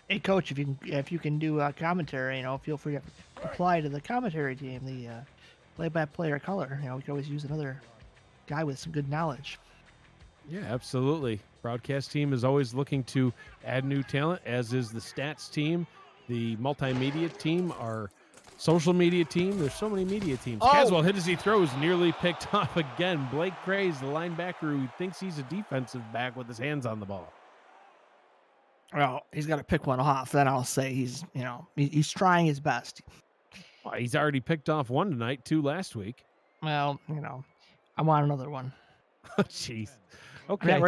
Hey, coach, if you can do commentary, feel free to apply to the commentary team. The play-by-player color. We can always use another guy with some good knowledge. Yeah, absolutely. Broadcast team is always looking to add new talent, as is the stats team, the multimedia team, our social media team. There's so many media teams. Oh. Caswell hit as he throws, nearly picked off again. Blake Craze, the linebacker who thinks he's a defensive back with his hands on the ball. Well, he's got to pick one off. Then I'll say he's trying his best. Well, he's already picked off one tonight, 2 last week. Well, I want another one. Oh, jeez. I'm Okay.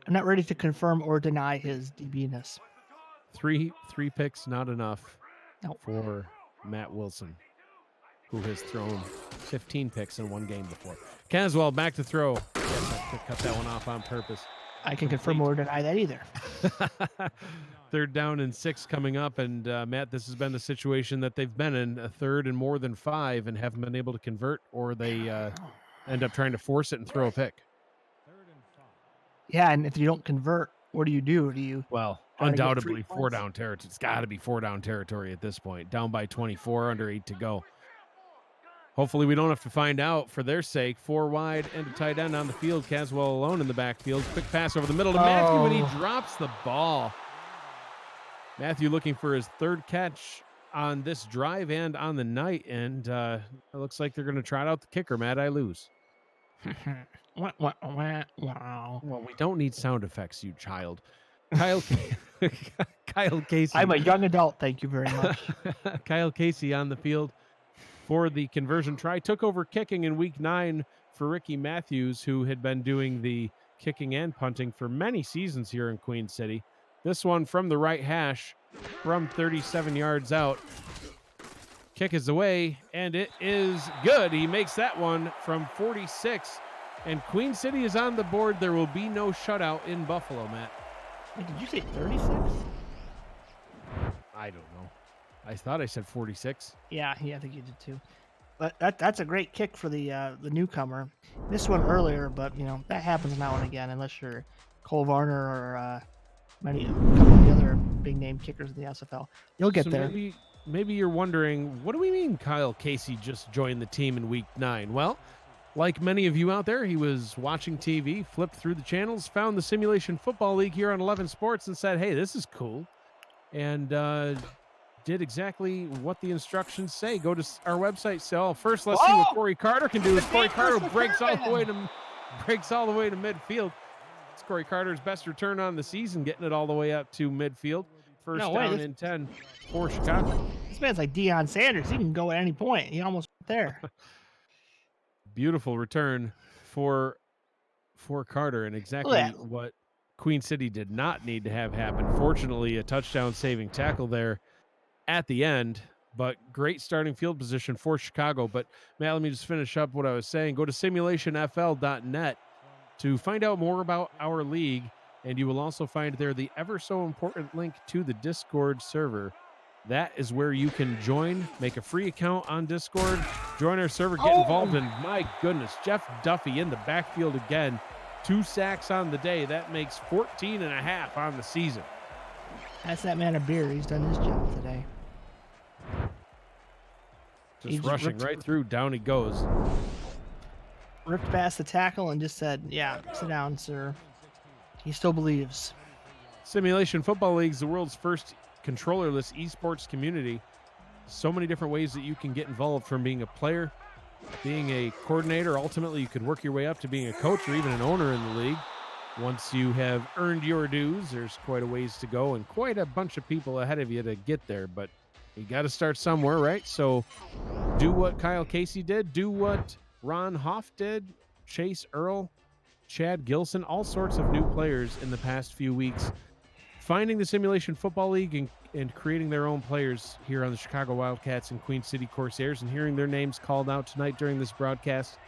not ready to confirm or deny his DB-ness. Three picks, not enough Nope. for Matt Wilson, who has thrown 15 picks in one game before. Caswell back to throw. Yes, I cut that one off on purpose. I can confirm or deny that either. 3rd down and 6 coming up, and Matt, this has been the situation that they've been in, a 3rd and more than 5, and haven't been able to convert, or they end up trying to force it and throw a pick. Yeah, and if you don't convert, what do you do? Well, try to get 3 undoubtedly points? 4-down territory. It's got to be 4-down territory at this point. Down by 24, under 8 to go. Hopefully we don't have to find out for their sake. 4 wide and a tight end on the field. Caswell alone in the backfield. Quick pass over the middle to Matthew, and he drops the ball. Matthew looking for his 3rd catch on this drive and on the night, and it looks like they're going to trot out the kicker. Matt, I lose. Wow. Well, we don't need sound effects, you child. Kyle Casey. I'm a young adult, thank you very much. Kyle Casey on the field for the conversion try. Took over kicking in week 9 for Ricky Matthews, who had been doing the kicking and punting for many seasons here in Queen City. This one from the right hash from 37 yards out. Kick is away, and it is good. He makes that one from 46, and Queen City is on the board. There will be no shutout in Buffalo, Matt. Wait, did you say 36? I don't know. I thought I said 46. Yeah, I think you did too. But that's a great kick for the newcomer. Missed one earlier, but that happens now and again, unless you're Cole Varner or a couple of the other big name kickers in the SFL. You'll get there. Maybe you're wondering, what do we mean Kyle Casey just joined the team in week 9? Well, like many of you out there, he was watching TV, flipped through the channels, found the Simulation Football League here on 11 Sports, and said, hey, this is cool. And did exactly what the instructions say. Go to our website. So first, let's see what Corey Carter can do. As Corey Carter breaks all the way to midfield. It's Corey Carter's best return on the season, getting it all the way up to midfield. First down and 10 for Chicago. This man's like Deion Sanders. He can go at any point. He almost there. Beautiful return for Carter, and exactly what Queen City did not need to have happen. Fortunately, a touchdown-saving tackle there at the end, but great starting field position for Chicago. But, Matt, let me just finish up what I was saying. Go to simulationfl.net to find out more about our league, and you will also find there the ever-so-important link to the Discord server. That is where you can join, make a free account on Discord, join our server, get involved, and my goodness, Jeff Duffy in the backfield again. 2 sacks on the day. That makes 14 and a half on the season. That's that man a beer. He's done his job today. Just rushing right through. Down he goes. Ripped past the tackle and just said, yeah, sit down, sir. He still believes. Simulation Football League is the world's first controllerless esports community. So many different ways that you can get involved, from being a player, being a coordinator. Ultimately, you could work your way up to being a coach or even an owner in the league. Once you have earned your dues, there's quite a ways to go and quite a bunch of people ahead of you to get there. But you got to start somewhere, right? So do what Kyle Casey did. Do what Ron Hoff did. Chase Earl, Chad Gilson, all sorts of new players in the past few weeks. Finding the Simulation Football League and creating their own players here on the Chicago Wildcats and Queen City Corsairs, and hearing their names called out tonight during this broadcast.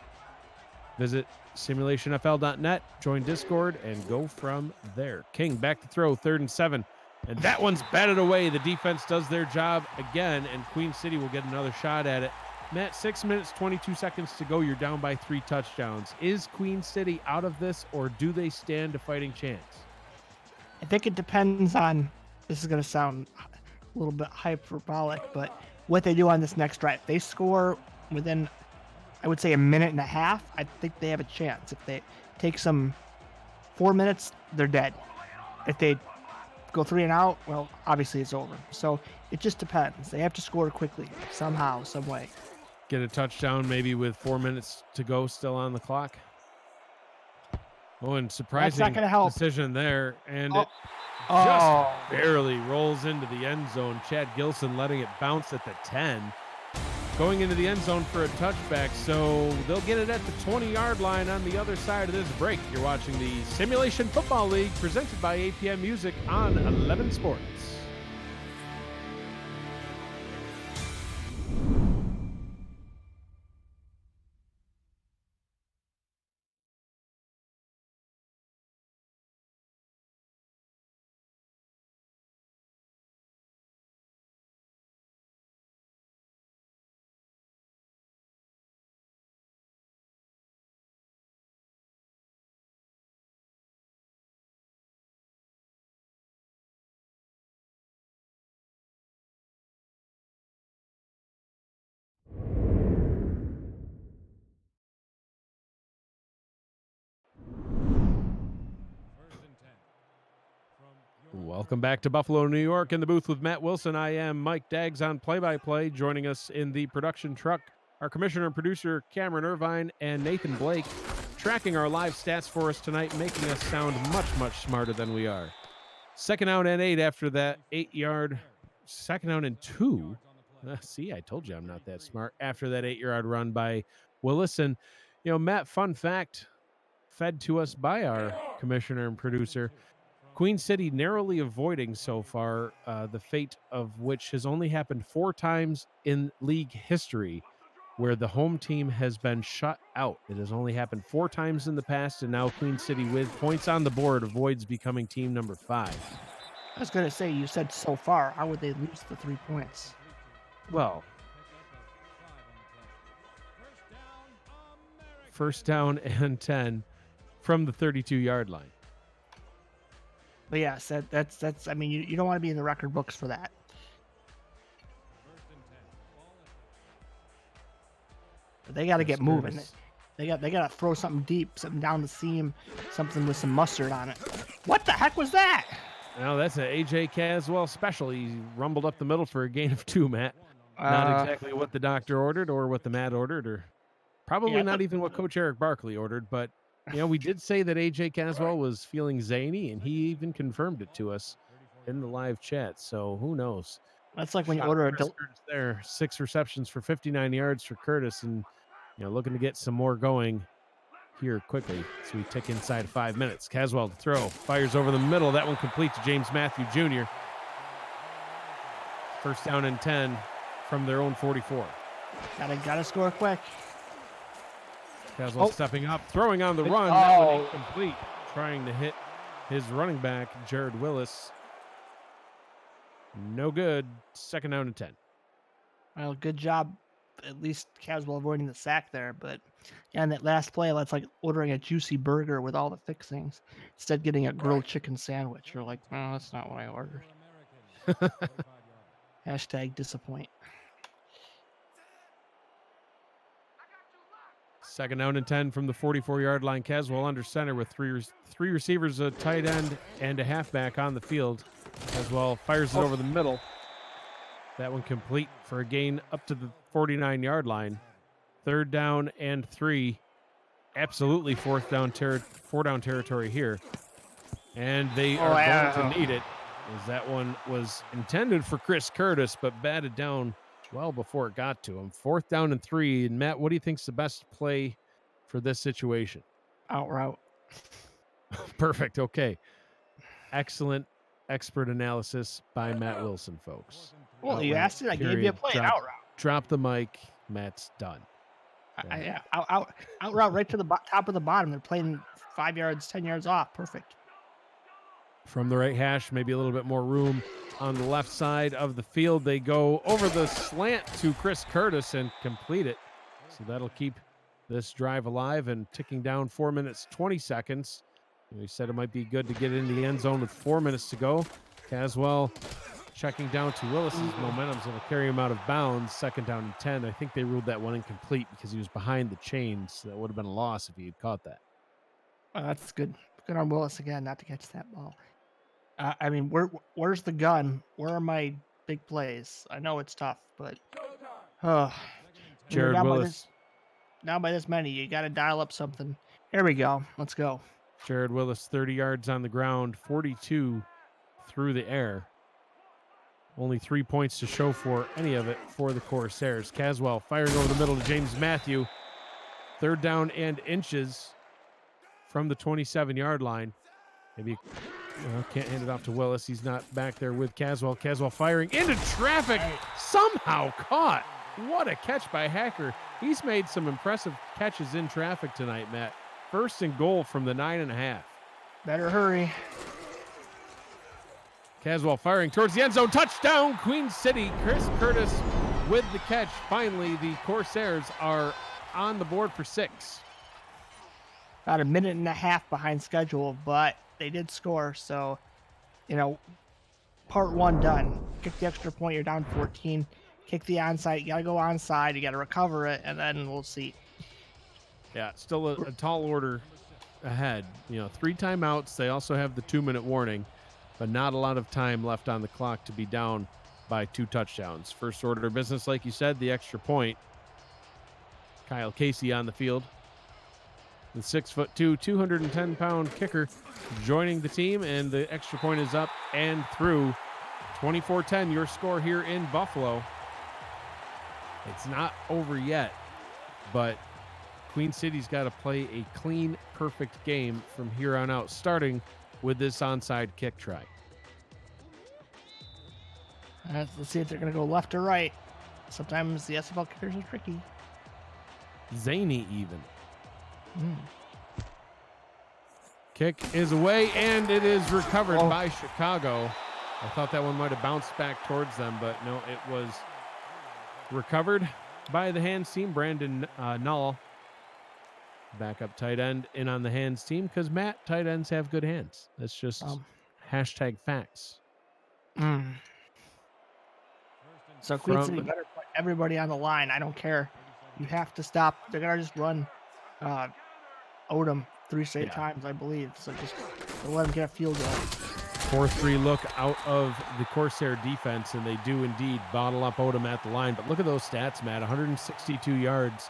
Visit simulationfl.net, join Discord, and go from there. King back to throw, 3rd and 7. And that one's batted away. The defense does their job again, and Queen City will get another shot at it. Matt, 6 minutes, 22 seconds to go. You're down by 3 touchdowns. Is Queen City out of this, or do they stand a fighting chance? I think it depends on, this is going to sound a little bit hyperbolic, but what they do on this next drive. If they score within, I would say, a minute and a half, I think they have a chance. If they take some 4 minutes, they're dead. If they go 3 and out, well, obviously it's over. So it just depends. They have to score quickly, somehow, some way. Get a touchdown maybe with 4 minutes to go still on the clock. Oh, and surprising decision there. And it just barely rolls into the end zone. Chad Gilson letting it bounce at the 10. going into the end zone for a touchback. So they'll get it at the 20-yard line on the other side of this break. You're watching the Simulation Football League presented by APM Music on 11 Sports. Welcome back to Buffalo, New York. In the booth with Matt Wilson, I am Mike Daggs on play-by-play. Joining us in the production truck, our commissioner and producer, Cameron Irvine and Nathan Blake, tracking our live stats for us tonight, making us sound much, much smarter than we are. Second out and 8 after that 8-yard, second out and 2. See, I told you I'm not that smart. After that 8-yard run by Willis. And, you know, Matt, fun fact, fed to us by our commissioner and producer, Queen City narrowly avoiding so far the fate of which has only happened 4 times in league history, where the home team has been shut out. It has only happened 4 times in the past, and now Queen City, with points on the board, avoids becoming team number 5. I was going to say, you said so far. How would they lose the 3 points? Well, first down and 10 from the 32-yard line. But yes, that's. I mean, you don't want to be in the record books for that. But they got to get moving. They got to throw something deep, something down the seam, something with some mustard on it. What the heck was that? Now that's an AJ Caswell special. He rumbled up the middle for a gain of 2, Matt. Not exactly what the doctor ordered or what the Matt ordered, or probably not even what Coach Eric Barkley ordered. But, you know, we did say that AJ Caswell was feeling zany, and he even confirmed it to us in the live chat. So who knows? That's like when you order a there 6 receptions for 59 yards for Curtis, and, you know, looking to get some more going here quickly. So we tick inside 5 minutes. Caswell to throw, fires over the middle. That one complete to James Matthew Jr. First down and 10 from their own 44. Gotta score quick. Caswell stepping up, throwing on the run. That one incomplete. Trying to hit his running back, Jared Willis. No good. Second down and 10. Well, good job, at least Caswell avoiding the sack there. But yeah, in that last play, that's like ordering a juicy burger with all the fixings, instead getting a grilled chicken sandwich. You're like, no, that's not what I ordered. Hashtag disappoint. Second down and 10 from the 44-yard line. Caswell under center with three receivers, a tight end, and a halfback on the field. Caswell fires it over the middle. That one complete for a gain up to the 49-yard line. Third down and 3. Absolutely four down territory here. And they are going to need it, as that one was intended for Chris Curtis, but batted down well before it got to him. Fourth down and 3. And Matt, what do you think's the best play for this situation? Out route. Perfect. Okay. Excellent expert analysis by Matt Wilson, folks. Well, you asked it. I gave you a play. Out route. Drop the mic. Matt's done. Out route right to the top of the bottom. They're playing 5 yards, 10 yards off. Perfect. From the right hash, maybe a little bit more room on the left side of the field. They go over the slant to Chris Curtis and complete it. So that'll keep this drive alive and ticking down 4 minutes, 20 seconds. We said it might be good to get into the end zone with 4 minutes to go. Caswell checking down to Willis's momentum's going to carry him out of bounds. Second down and 10. I think they ruled that one incomplete because he was behind the chains. That would have been a loss if he had caught that. That's good. Good on Willis again, not to catch that ball. I mean, where's the gun? Where are my big plays? I know it's tough, but Jared Willis. Now by this many, you got to dial up something. Here we go. Let's go. Jared Willis, 30 yards on the ground, 42 through the air. Only 3 points to show for any of it for the Corsairs. Caswell firing over the middle to James Matthew. 3rd down and inches from the 27-yard line. Maybe can't hand it off to Willis. He's not back there with Caswell. Caswell firing into traffic. Somehow caught. What a catch by Hacker. He's made some impressive catches in traffic tonight, Matt. 1st and goal from the 9.5. Better hurry. Caswell firing towards the end zone. Touchdown, Queen City. Chris Curtis with the catch. Finally, the Corsairs are on the board for 6. About a minute and a half behind schedule, but they did score. So, part 1 done. Kick the extra point, you're down 14. Kick the onside, you got to go onside, you got to recover it, and then we'll see. Yeah, still a tall order ahead. 3 timeouts. They also have the 2-minute warning, but not a lot of time left on the clock to be down by 2 touchdowns. First order of business, like you said, the extra point. Kyle Casey on the field. The 6'2", 210-pound kicker joining the team, and the extra point is up and through. 24-10, your score here in Buffalo. It's not over yet, but Queen City's got to play a clean, perfect game from here on out, starting with this onside kick try. Let's see if they're going to go left or right. Sometimes the SFL kickers are tricky. Zany even. Kick is away, and it is recovered by Chicago. I thought that one might have bounced back towards them, but no, it was recovered by the hands team. Brandon Null, backup tight end, in on the hands team because Matt, tight ends have good hands. That's just hashtag facts. So Queen City better put everybody on the line. I don't care. You have to stop. They're gonna just run Odom 3 straight times, I believe. So just let them get a field goal. 4-3 look out of the Corsair defense, and they do indeed bottle up Odom at the line. But look at those stats, Matt. 162 yards,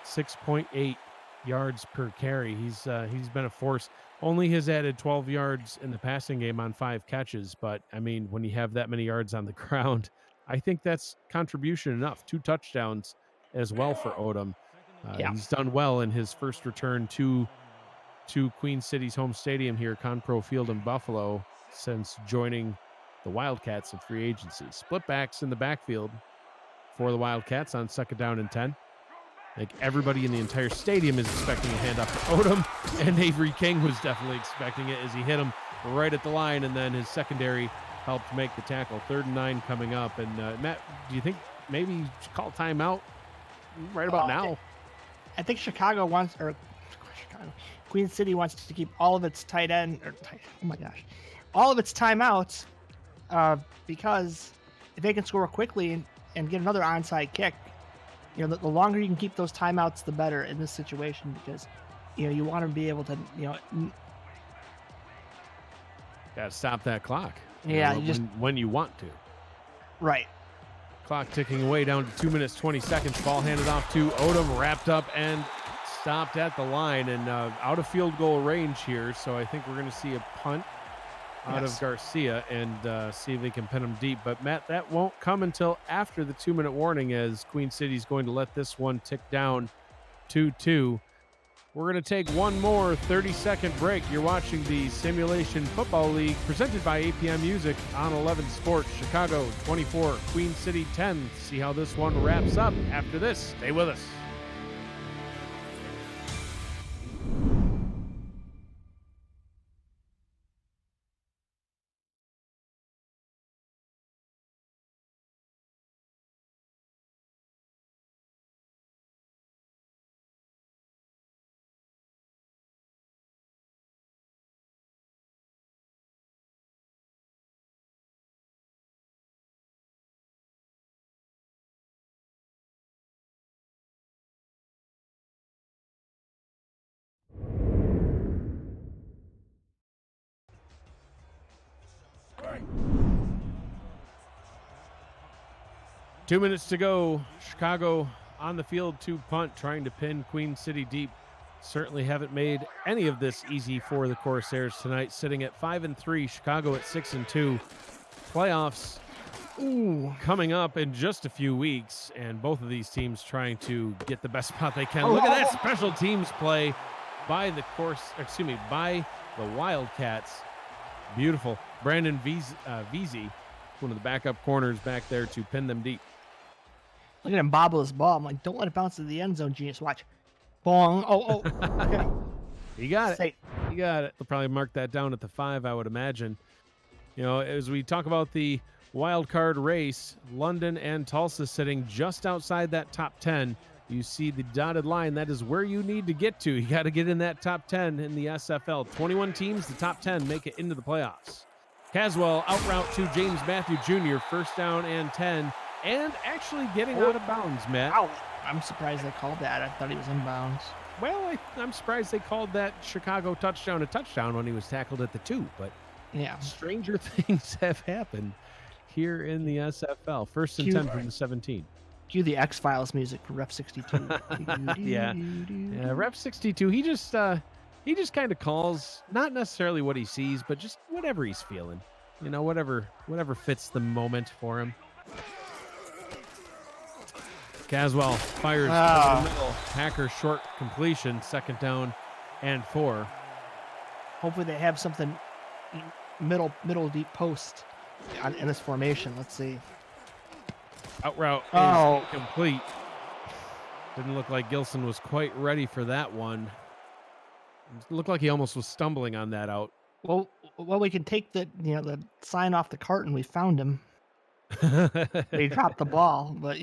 6.8 yards per carry. He's been a force. Only has added 12 yards in the passing game on 5 catches. But, I mean, when you have that many yards on the ground, I think that's contribution enough. 2 touchdowns as well for Odom. He's done well in his first return to Queen City's home stadium here, Conpro Field in Buffalo, since joining the Wildcats in free agency. Split backs in the backfield for the Wildcats on 2nd down and 10. I think everybody in the entire stadium is expecting a handoff to Odom, and Avery King was definitely expecting it as he hit him right at the line, and then his secondary helped make the tackle. 3rd and 9 coming up. And Matt, do you think maybe you should call timeout right about now? I think Queen City wants to keep all of its all of its timeouts, because if they can score quickly and get another onside kick, the longer you can keep those timeouts, the better in this situation, because you want to be able to Gotta stop that clock. Yeah, when you want to. Right. Clock ticking away down to 2 minutes, 20 seconds. Ball handed off to Odom, wrapped up and stopped at the line, and out of field goal range here. So I think we're going to see a punt out of Garcia and see if they can pin him deep. But Matt, that won't come until after the 2-minute warning, as Queen City's going to let this one tick down 2-2. We're going to take one more 30-second break. You're watching the Simulation Football League presented by APM Music on 11 Sports. Chicago 24, Queen City 10. See how this one wraps up after this. Stay with us. Right. 2 minutes to go. Chicago on the field to punt, trying to pin Queen City deep. Certainly haven't made any of this easy for the Corsairs tonight, sitting at 5-3. Chicago at 6-2. Playoffs Ooh. coming up in just a few weeks, and both of these teams trying to get the best spot they can. Oh, Look at that oh. special teams play by the by the Wildcats. Beautiful. Brandon Veazey, one of the backup corners back there to pin them deep. Look at him bobble his ball. I'm like, don't let it bounce to the end zone, genius. Watch. Bong. Oh. Okay. You got it. Safe. You got it. They'll probably mark that down at the 5, I would imagine. You know, as we talk about the wild card race, London and Tulsa sitting just outside that top 10. You see the dotted line. That is where you need to get to. You got to get in that top 10 in the SFL. 21 teams, the top 10 make it into the playoffs. Caswell out route to James Matthew Jr., first down and 10, and actually getting out of bounds, Matt. Ow. I'm surprised they called that. I thought he was in bounds. Well, I'm surprised they called that Chicago touchdown a touchdown when he was tackled at the 2, but Yeah. stranger things have happened here in the SFL. First and 10 from the 17. Cue the X-Files music for Ref 62. Yeah. Ref 62, he just kind of calls, not necessarily what he sees, but just whatever he's feeling. You know, whatever fits the moment for him. Caswell fires over the middle. Hacker short completion, second down and 4. Hopefully they have something middle deep post in this formation. Let's see. Out route Oh. is complete. Didn't look like Gilson was quite ready for that one. It looked like he almost was stumbling on that out. Well, we can take the sign off the carton. We found him. He dropped the ball, but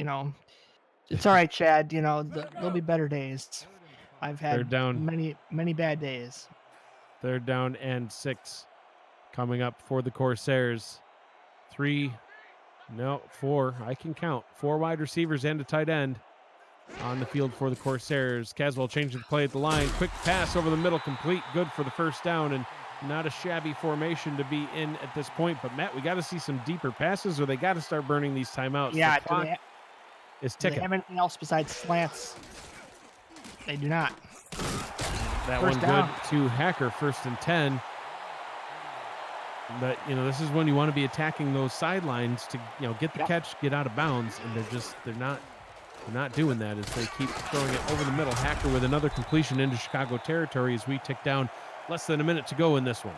it's all right, Chad. There'll be better days. I've had many bad days. Third down and 6 coming up for the Corsairs. 4. I can count. 4 wide receivers and a tight end on the field for the Corsairs. Caswell changing the play at the line. Quick pass over the middle, complete. Good for the first down, and not a shabby formation to be in at this point. But, Matt, we got to see some deeper passes, or they got to start burning these timeouts. Yeah, the clock is do they ticking. have anything else besides slants? They do not. That First one down. good to Hacker, first and 10. But, this is when you want to be attacking those sidelines to, get the catch, get out of bounds, and they're not doing that as they keep throwing it over the middle. Hacker with another completion into Chicago territory as we tick down less than a minute to go in this one.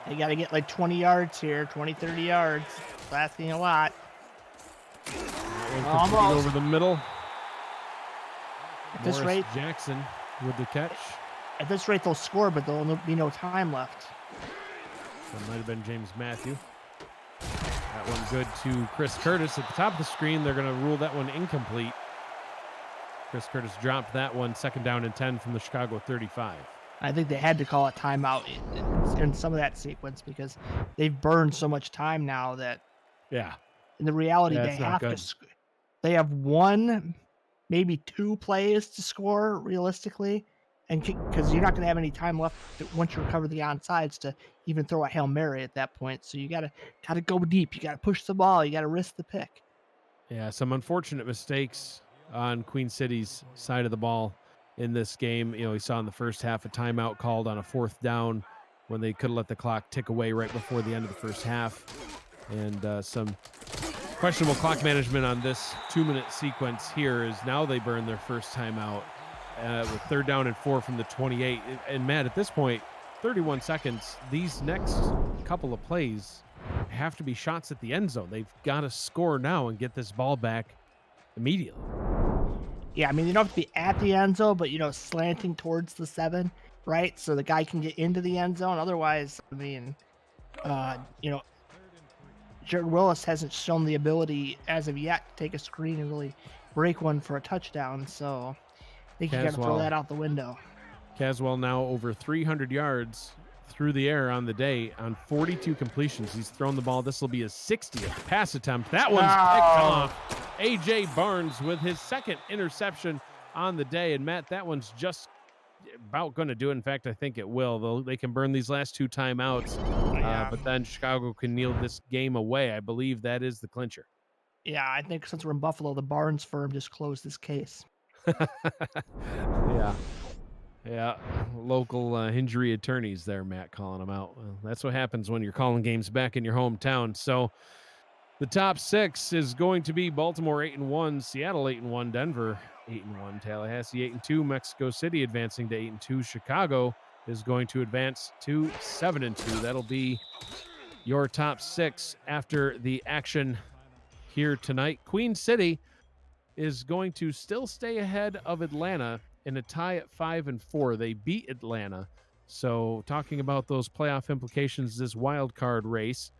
They got to get like 20 yards here, 20, 30 yards. It's asking a lot. Almost over the middle. At this Morris rate, Jackson with the catch. At this rate, they'll score, but there'll be no time left. That might have been James Matthew. That one good to Chris Curtis at the top of the screen. They're going to rule that one incomplete. Chris Curtis dropped that one, second down and 10 from the Chicago 35. I think they had to call a timeout in some of that sequence because they've burned so much time now that. Yeah. In the reality, Yeah, they have to. They have 1, maybe 2 plays to score realistically, and because you're not going to have any time left once you recover the onside to even throw a Hail Mary at that point. So you gotta go deep. You gotta push the ball. You gotta risk the pick. Yeah, some unfortunate mistakes on Queen City's side of the ball in this game. We saw in the first half a timeout called on a 4th down when they could have let the clock tick away right before the end of the first half, and some questionable clock management on this 2-minute sequence here is now they burn their first timeout with 3rd down and 4 from the 28. And Matt, at this point, 31 seconds, these next couple of plays have to be shots at the end zone. They've got to score now and get this ball back immediately. Yeah, I mean, they don't have to be at the end zone, but, slanting towards the 7, right? So the guy can get into the end zone. Otherwise, I mean, Jared Willis hasn't shown the ability as of yet to take a screen and really break one for a touchdown. So I think you got to throw that out the window. Caswell now over 300 yards through the air on the day on 42 completions. He's thrown the ball. This will be his 60th pass attempt. That one's picked off. A.J. Barnes with his 2nd interception on the day. And, Matt, that one's just about going to do it. In fact, I think it will. They can burn these last 2 timeouts, but then Chicago can kneel this game away. I believe that is the clincher. Yeah, I think since we're in Buffalo, the Barnes firm just closed this case. Yeah, local injury attorneys there, Matt, calling them out. Well, that's what happens when you're calling games back in your hometown. So The top 6 is going to be Baltimore 8-1, Seattle 8-1, Denver 8-1, Tallahassee 8-2, Mexico City advancing to 8-2, Chicago is going to advance to 7-2. That'll be your top 6 after the action here tonight. Queen City is going to still stay ahead of Atlanta in a tie at 5-4. They beat Atlanta. So talking about those playoff implications, this wild card race,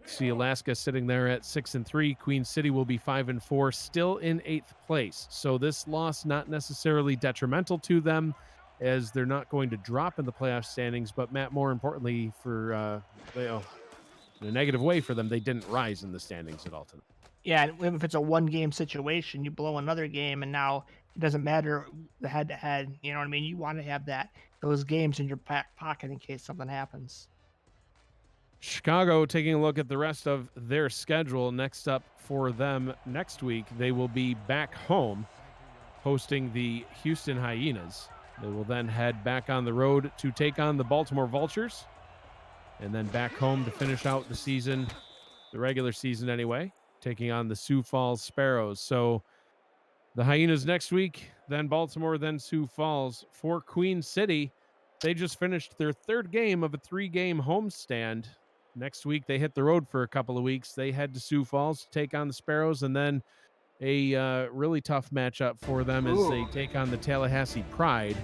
see Alaska sitting there at 6-3. Queen City will be 5-4, still in 8th place. So this loss not necessarily detrimental to them, as they're not going to drop in the playoff standings. But Matt, more importantly, for in a negative way for them, they didn't rise in the standings at all tonight. Yeah, and if it's a one-game situation, you blow another game, and now it doesn't matter the head-to-head. You know what I mean? You want to have those games in your back pocket in case something happens. Chicago, taking a look at the rest of their schedule, next up for them next week, they will be back home hosting the Houston Hyenas. They will then head back on the road to take on the Baltimore Vultures, and then back home to finish out the season, the regular season anyway, taking on the Sioux Falls Sparrows. So the Hyenas next week, then Baltimore, then Sioux Falls. For Queen City, they just finished their 3rd game of a 3-game homestand. Next week, they hit the road for a couple of weeks. They head to Sioux Falls to take on the Sparrows, and then a really tough matchup for them as they take on the Tallahassee Pride.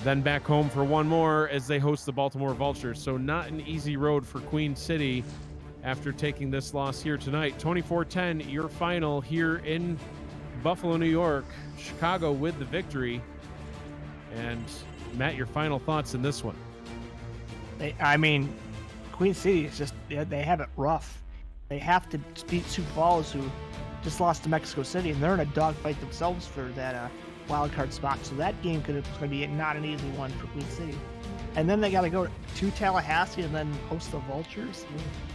Then back home for one more as they host the Baltimore Vultures. So not an easy road for Queen City after taking this loss here tonight. 24-10, your final here in Buffalo, New York. Chicago with the victory. And Matt, your final thoughts in this one? Queen City is just, they have it rough. They have to beat Sioux Falls, who just lost to Mexico City, and they're in a dogfight themselves for that wild card spot. So that game going to be not an easy one for Queen City. And then they got to go to Tallahassee and then host the Vultures.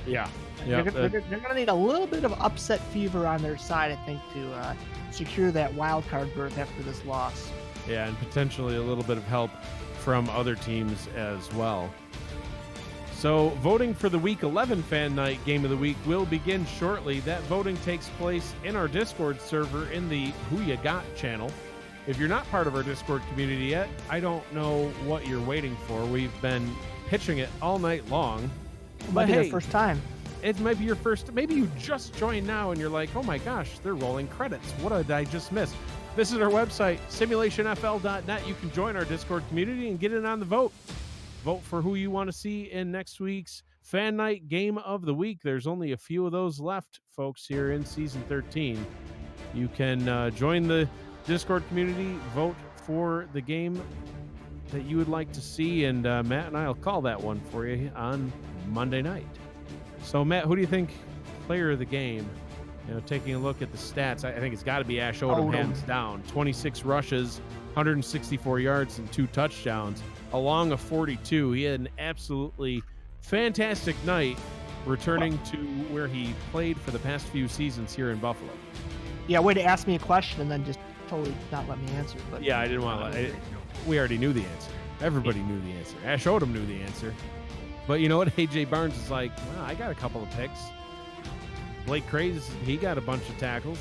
Yeah. They're going to need a little bit of upset fever on their side, I think, to secure that wild card berth after this loss. Yeah, and potentially a little bit of help from other teams as well. So voting for the Week 11 Fan Night Game of the Week will begin shortly. That voting takes place in our Discord server in the Who Ya Got channel. If you're not part of our Discord community yet, I don't know what you're waiting for. We've been pitching it all night long. It might be your first time. It might be your first. Maybe you just joined now and you're like, oh my gosh, they're rolling credits. What did I just miss? Visit our website, simulationfl.net. You can join our Discord community and get in on the vote. Vote for who you want to see in next week's Fan Night Game of the Week. There's only a few of those left, folks, here in Season 13. You can join the Discord community, vote for the game that you would like to see, and Matt and I will call that one for you on Monday night. So, Matt, who do you think player of the game? Taking a look at the stats, I think it's got to be Ash Odom, hands down. 26 rushes, 164 yards, and 2 touchdowns, along a 42. He had an absolutely fantastic night, returning to where he played for the past few seasons here in Buffalo. Yeah, way to ask me a question and then just totally not let me answer. But yeah, I didn't want to. We already knew the answer. Everybody knew the answer. Ash Odom knew the answer. But you know what? AJ Barnes is like, well, I got a couple of picks. Blake Craze, he got a bunch of tackles.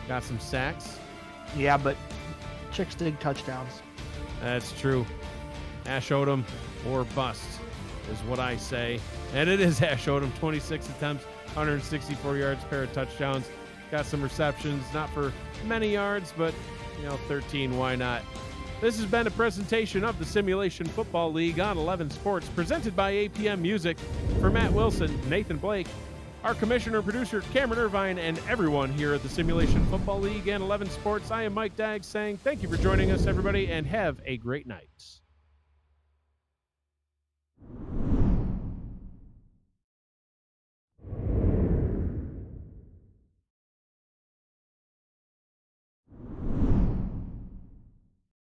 Got some sacks. Yeah, but chicks dig touchdowns. That's true. Ash Odom or bust is what I say. And it is Ash Odom. 26 attempts, 164 yards, pair of touchdowns. Got some receptions, not for many yards, but 13, why not? This has been a presentation of the Simulation Football League on 11 Sports, presented by APM Music. For Matt Wilson, Nathan Blake, our commissioner, producer, Cameron Irvine, and everyone here at the Simulation Football League and 11 Sports, I am Mike Daggs saying thank you for joining us, everybody, and have a great night.